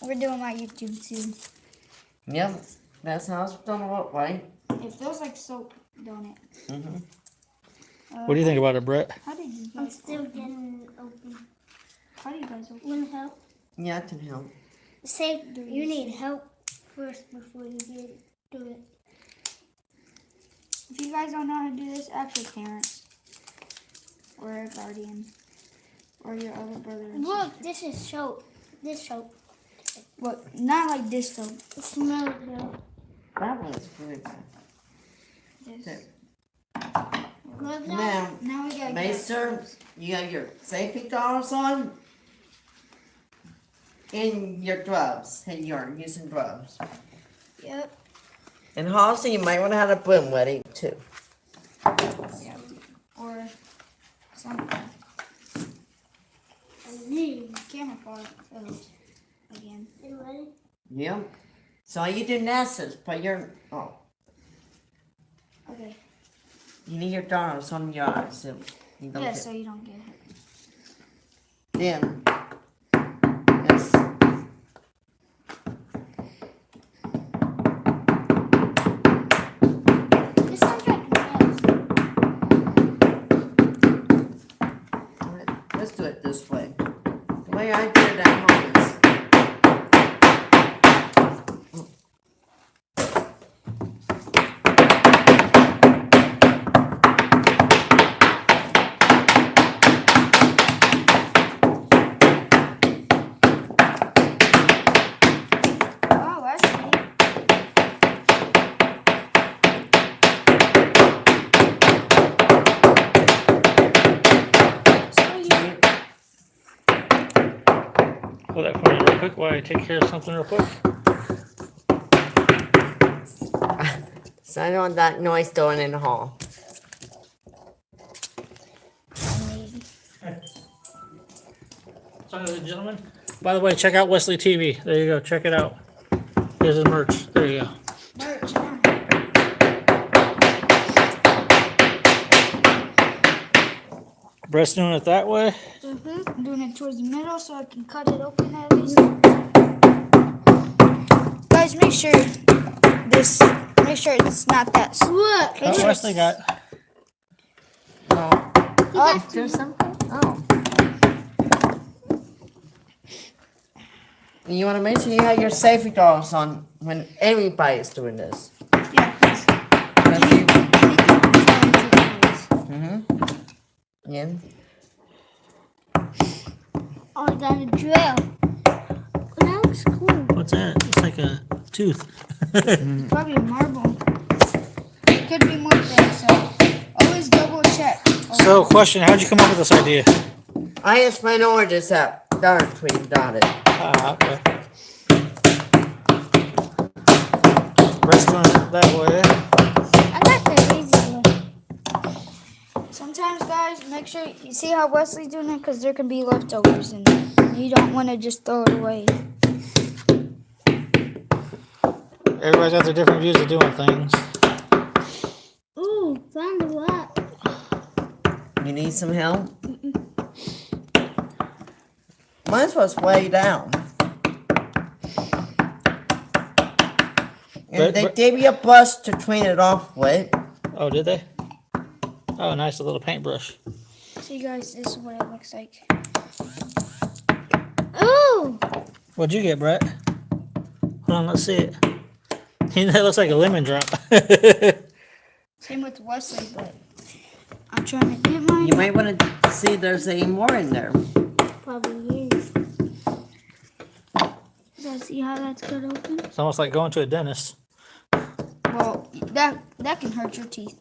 We're doing my YouTube too. Yep, that's how it's gonna look like. It feels like soap, don't it? Mm-hmm. What do you think about it, Brett? How did you guys? I'm still getting it open. How do you guys open? Want help? Yeah, I can help. Say you need help first before you do it. If you guys don't know how to do this, ask your parents or a guardian or your other brother. Look, this is soap. This soap. What? Not like this soap. It smells good. That one's really bad. This. Now, we gotta make sure you have your safety goggles on and your gloves, and you're using gloves. Yep. And also, you might want to have a broom ready too. Yeah. Or something. I need camera photos again. You ready? Yeah. So all you do next is put your, Okay. you need your goggles on your eyes. So you don't Yeah, get, so you don't get hurt. then, yes. This sounds like nails. Let's do it this way. The way I do it at home is, Wow, that's neat. Hold that for me real quick while I take care of something real quick. so I don't want that noise going in the hall. So, ladies and gentlemen, by the way, check out Wesley TV. There you go. Check it out. Here's his merch. There you go. Merch. Brett's doing it that way. I'm doing it towards the middle so I can cut it open at least. Guys, make sure it's not that. Look. Oh, Wesley got. Oh, there's something? Oh. You want to make sure you have your safety goggles on when everybody's doing this. Yeah. Mm-hmm. Yeah. Oh, I got a drill. That looks cool. What's that? It's like a tooth. It's probably a marble. It could be more things, so always double check. So, question, how'd you come up with this idea? I asked my oranges that Dollar Tree got it. Ah, okay. Brett's doing it that way. I got the easy way. Sometimes, guys, make sure you see how Wesley's doing it because there can be leftovers and you don't want to just throw it away. Everybody's got their different views of doing things. Ooh, found a lot. You need some help? Mine was way down. And they gave you a brush to clean it off with. Oh, did they? Oh, nice, a little paintbrush. See, guys, this is what it looks like. Ooh! What'd you get, Brett? Hold on, let's see it. That looks like a lemon drop. Same with Wesley, but I'm trying to get mine. You might want to see there's any more in there. Probably is. So see how that's cut open? It's almost like going to a dentist. Well, that can hurt your teeth.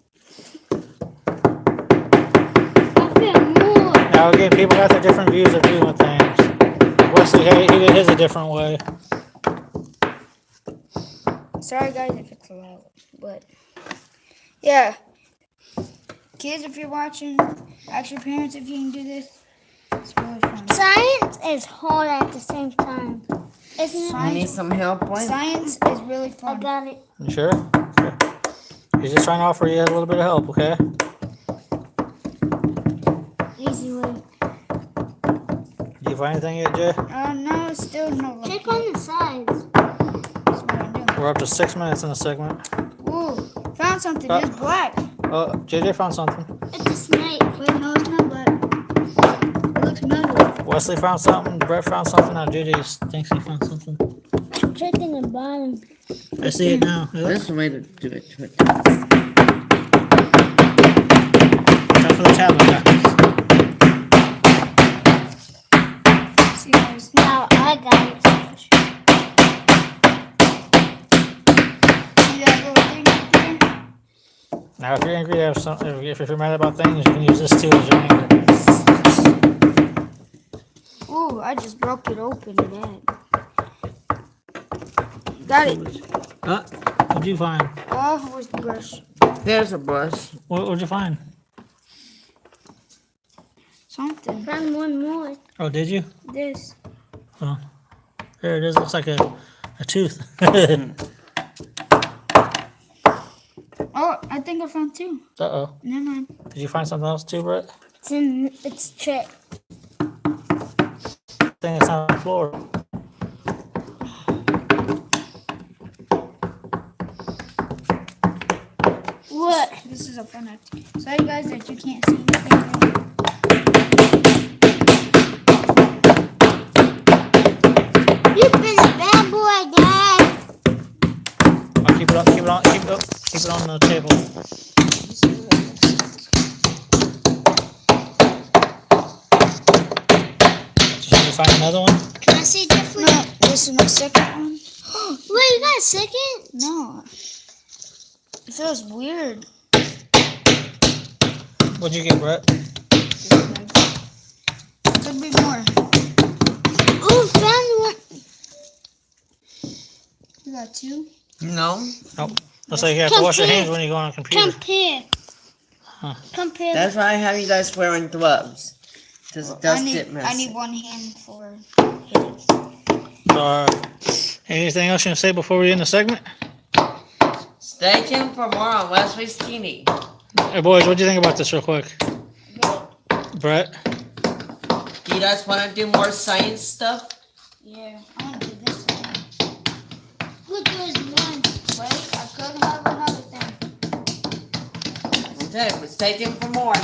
Now again, people got their different views of doing things. Wesley, he did his a different way. Sorry guys if it's loud, but yeah. Kids, if you're watching, ask your parents if you can do this. It's really fun. Science is hard at the same time. Isn't it? You need some help with? Science is really fun. I got it. You sure? Okay. He's just trying to offer you a little bit of help, okay? Easy way. Did you find anything yet, Jay? No, still no. Check on the sides. We're up to 6 minutes in the segment. Ooh, found something. It's black. Oh, JJ found something. It's a snake. Wait, no, it's not black. It looks metal. Wesley found something. Brett found something. Now JJ thinks he found something. I'm checking the bottom. I see it now. Yep. There's a way to do it. Try for the tablet, guys. See, guys. Now I got it. Now, if you're angry, if you're mad about things, you can use this too as your anger. Ooh, I just broke it open again. Got it. What'd you find? Oh, where's the brush? There's a brush. What'd you find? Something. Found one more. Oh, did you? This. Oh, there it is. Looks like a tooth. Oh, I think I found two. Uh-oh. Never mind. Did you find something else too, Brett? It's check. Thing that's on the floor. What? This is a fun activity. Sorry guys that you can't see anything. You've been a bad boy, Dad. I'll keep it on the table. Did you find another one? Can I see different? No, this is my second one. Wait, you got a second? No. It feels weird. What'd you get, Brett? Could be more. Oh, found one. You got two? No. Nope. Looks like you have to wash your hands when you go on a computer. Compare. Huh. Compare. That's why I have you guys wearing gloves. Because it does get I messy. need one hand for Anything else you want to say before we end the segment? Stay tuned for more on Wesley's TV. Hey, boys, what do you think about this real quick? Brett? Do you guys want to do more science stuff? Yeah, I want to do this one. Look, there's one. Wait, I could have another thing. Okay, but stay tuned for more.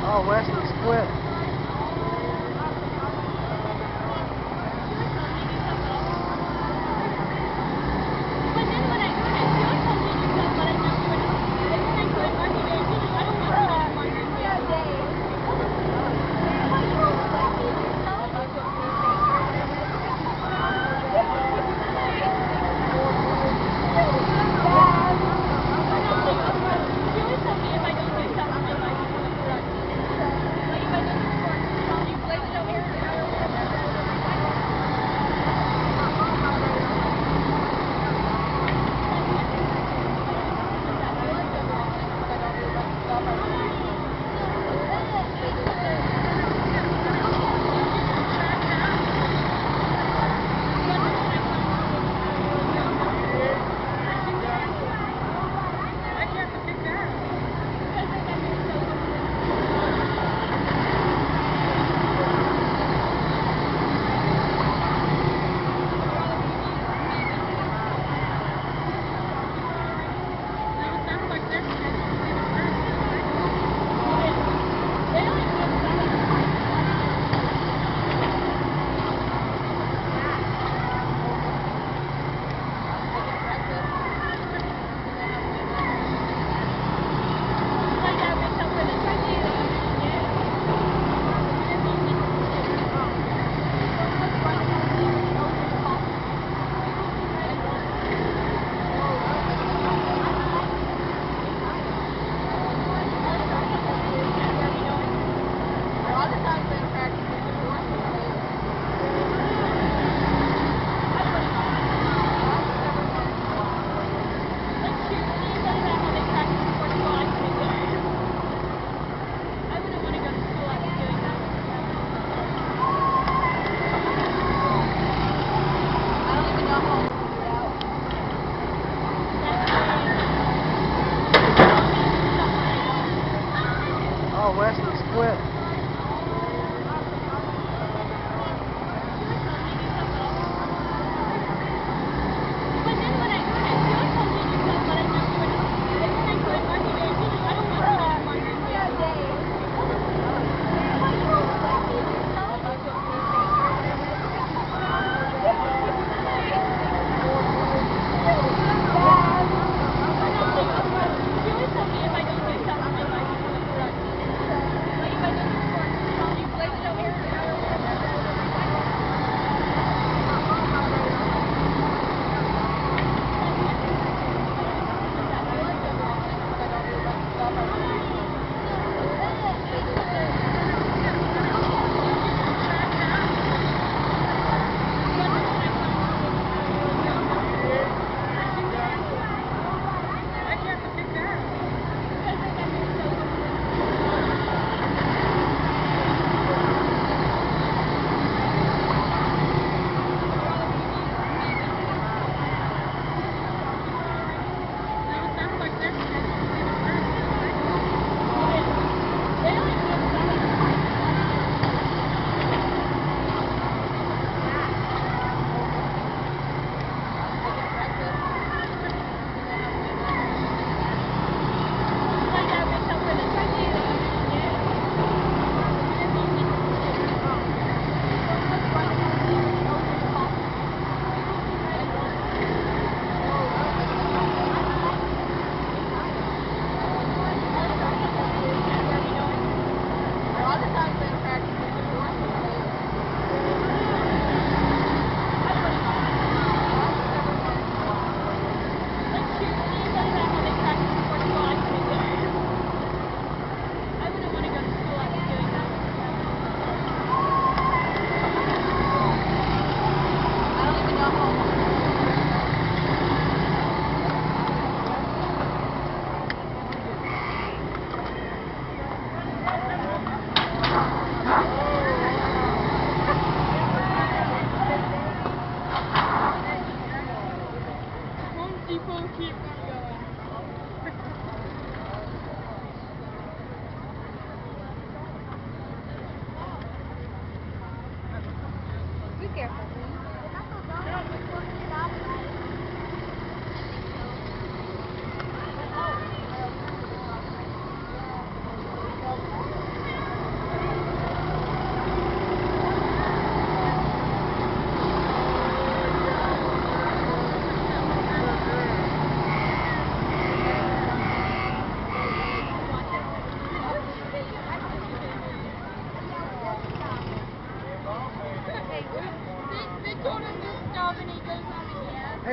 Oh, Wesley's quit. Hey,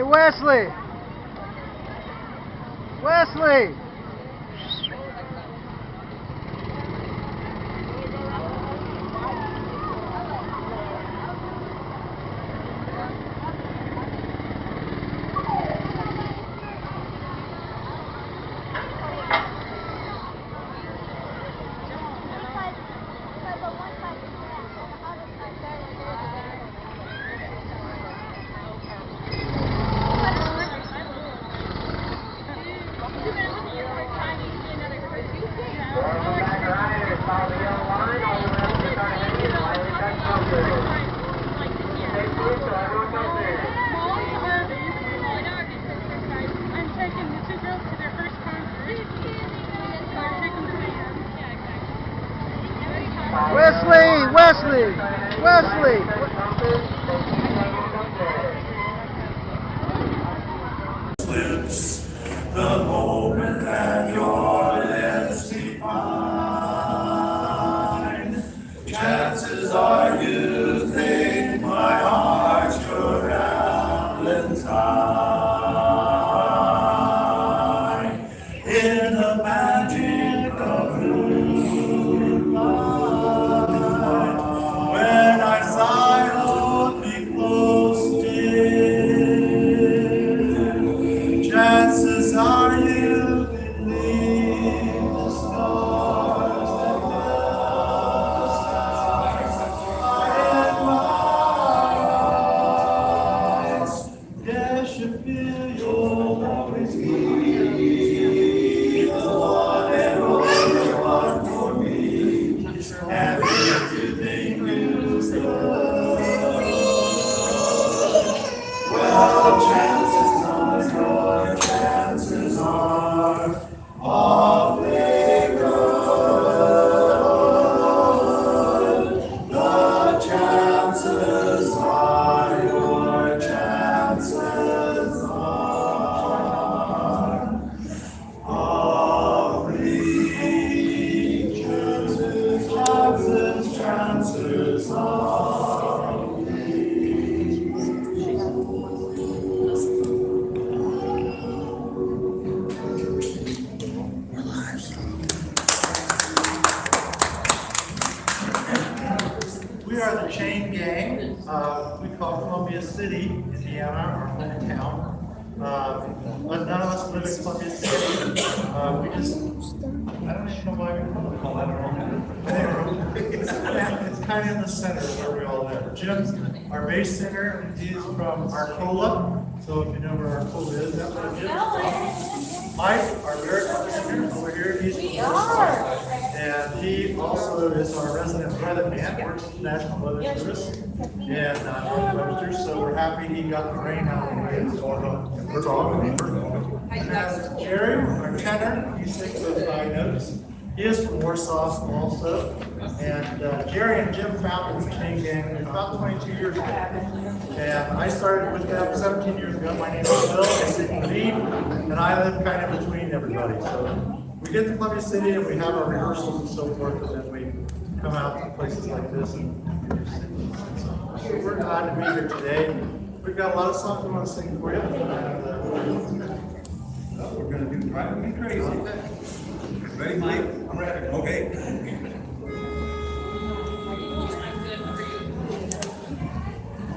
Wesley! Wesley! Wesley! Wesley! Wesley! Lips, the moment that your lips define. Chances are you think my heart's your valentine. In the magic of moonlight, when I silently close dear, chances are you believe the stars that are in my eyes. Yes, you feel you'll always be the one and only one for me. And if you think you could, well, chances are awfully good. The chances are, your chances are awfully good. Chances are. We are the Chain Gang. We call Columbia City, Indiana, our hometown. But none of us live in Columbia City. We just, I don't even know why we call it. It's kind of in the center where we all live. Jim's our bass singer. He's from Arcola. So if you know where Arcola is, that's where Jim's from. Mike, our baritone singer, over here, he's from Warsaw. And he also is our resident weatherman, works at the National Weather Service in North Webster. So we're happy he got the rain out of the way. We're all going to And that's Jerry, our tenor. He sings those high notes. He is from Warsaw also. And Jerry and Jim founded the Chain Gang about 22 years ago. And I started with them 17 years ago. My name is Bill. I sing lead, and I live kind of between everybody. So we get to Columbia City and we have our rehearsals and so forth, and then we come out to places like this and so we're glad to be here today. We've got a lot of songs we want to sing for you. And, we're going to do Driving Me Crazy. Ready, Mike? I'm ready. Okay.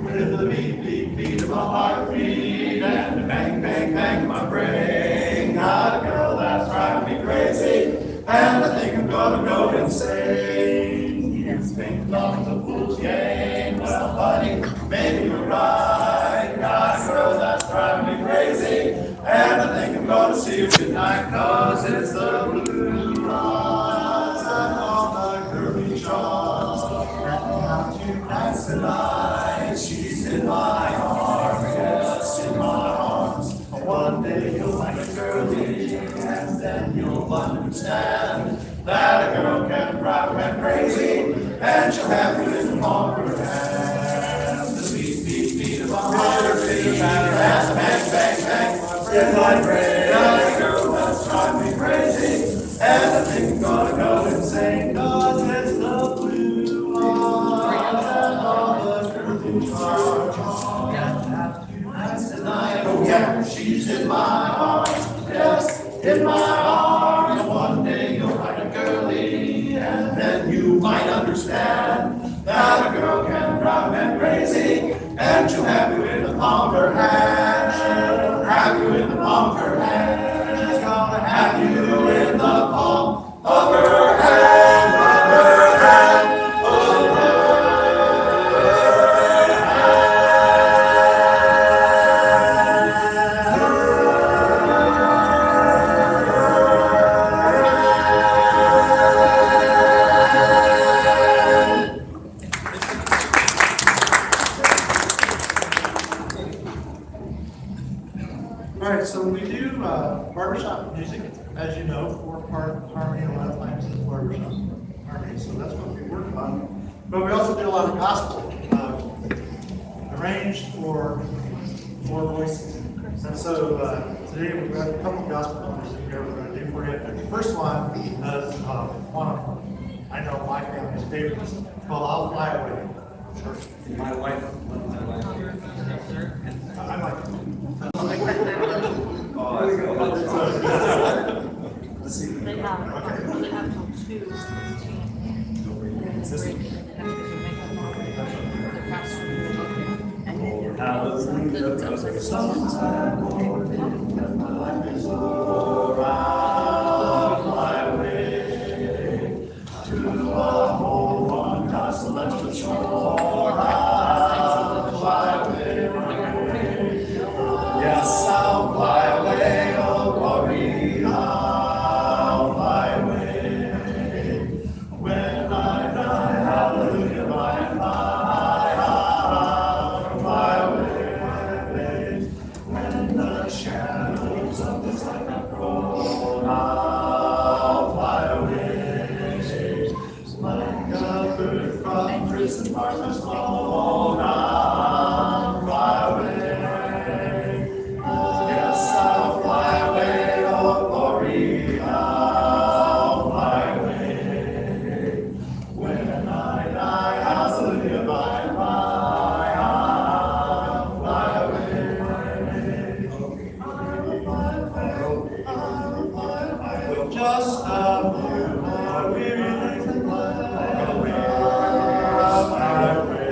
With the beat, beat, beat of my heartbeat and the bang, bang, bang of my brain. Got a girl that's driving me crazy, and I think I'm gonna go insane. You think long's a fool's game? Well, buddy, maybe you're right. Got a girl that's driving me crazy, and I think I'm gonna see you tonight, 'cause it's the blue lights and all the girly charms that come to dance tonight. She in my arms, yes, in my arms. One day you'll find a girlie, and then you'll understand that a girl can drive a man crazy, and she'll have you in the palm of her hand. The beat, beat, beat of a heart, beat, and the bang, bang, bang, in my brain. A girl that's driving me crazy, and I think I'm gonna go insane, 'cause it's the blue eyes and all the girls in charge. Oh yeah, she's in my arms, yes, in my arms. One day you'll find a girlie, and then you might understand that a girl can drive a man crazy, and she'll have you in the palm of her hand. She'll have you in the palm of her hand. She's gonna have you in the palm of her hand, of her hand, of her hand. All right, so we do barbershop music, as you know, 4-part harmony. A lot of times is barbershop harmony, so that's what we work on. But we also do a lot of gospel, arranged for 4 voices. And so today we've got a couple of gospel numbers that we're going to do for you. The first one is one of, I know, my family's favorites, called "I'll Fly Away." My wife. I like it. Let's see. They have till 2. Yes, I'll fly away, oh glory, I'll fly away. When I die, hallelujah, by and by, I'll fly away. When the shadows of this life have grown, I'll fly away. Like a bird from prison bars is flown, I'll fly away. Yes, I'll fly away, oh glory, I'll fly away. When I die, hallelujah, by and by, I'll fly away. Just a few more weary days and away, I'll fly away.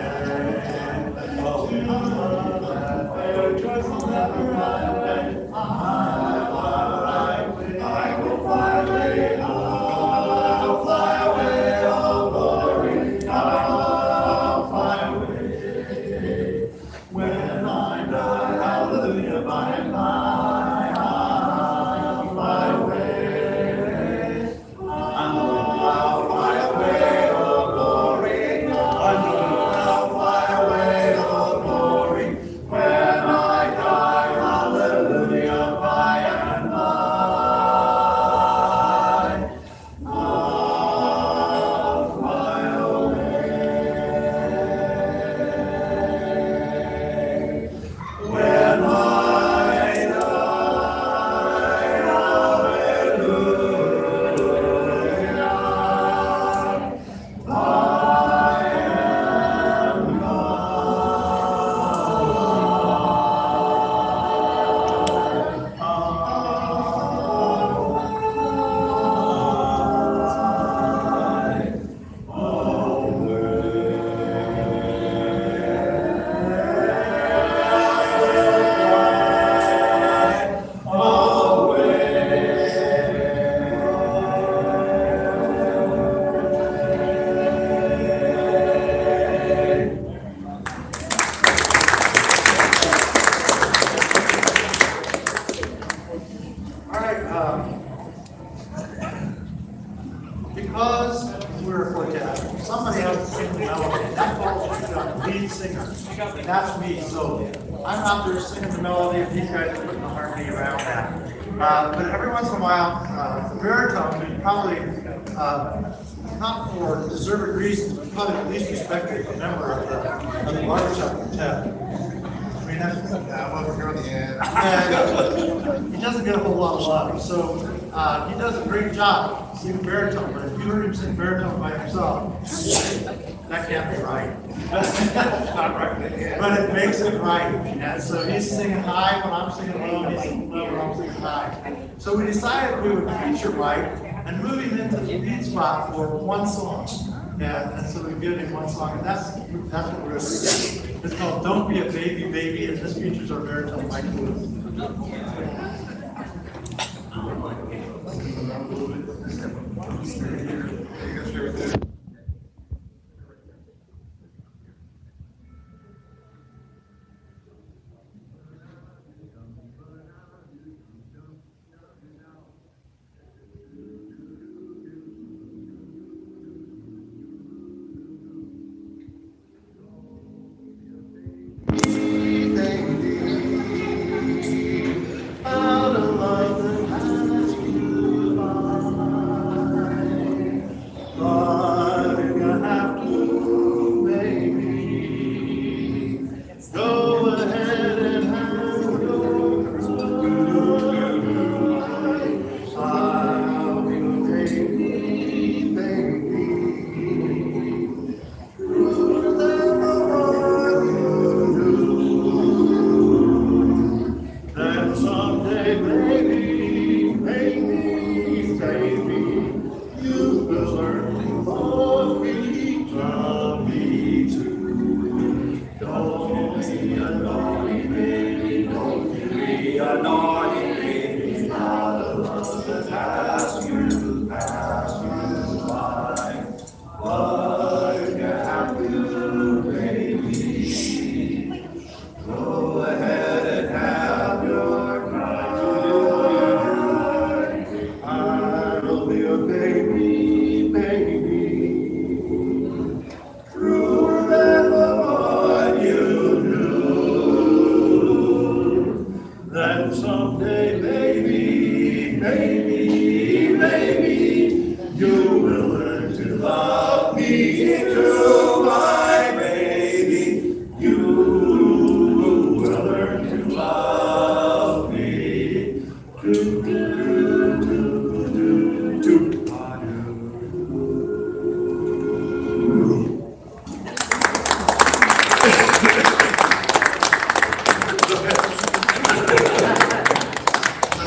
the lead singer. That's me. So I'm out there singing the melody, and these guys are putting the harmony around that. But every once in a while, the baritone is probably, not for deserved reasons, but probably the least respected member of the barbershop quartet. I mean, that's what we're doing. And he doesn't get a whole lot of love. So he does a great job singing baritone, but if you heard him sing baritone by himself, that can't be right. Not right. But it makes it right. And so he's singing high when I'm singing low, he's singing low when I'm singing high. So we decided we would feature Mike and move him into the lead spot for one song. And so we give him one song, and that's what we're going to do. It's called Don't Be a Baby Baby, and this features our baritone Mike Lewis.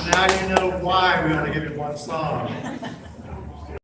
Now you know why we only give you one song.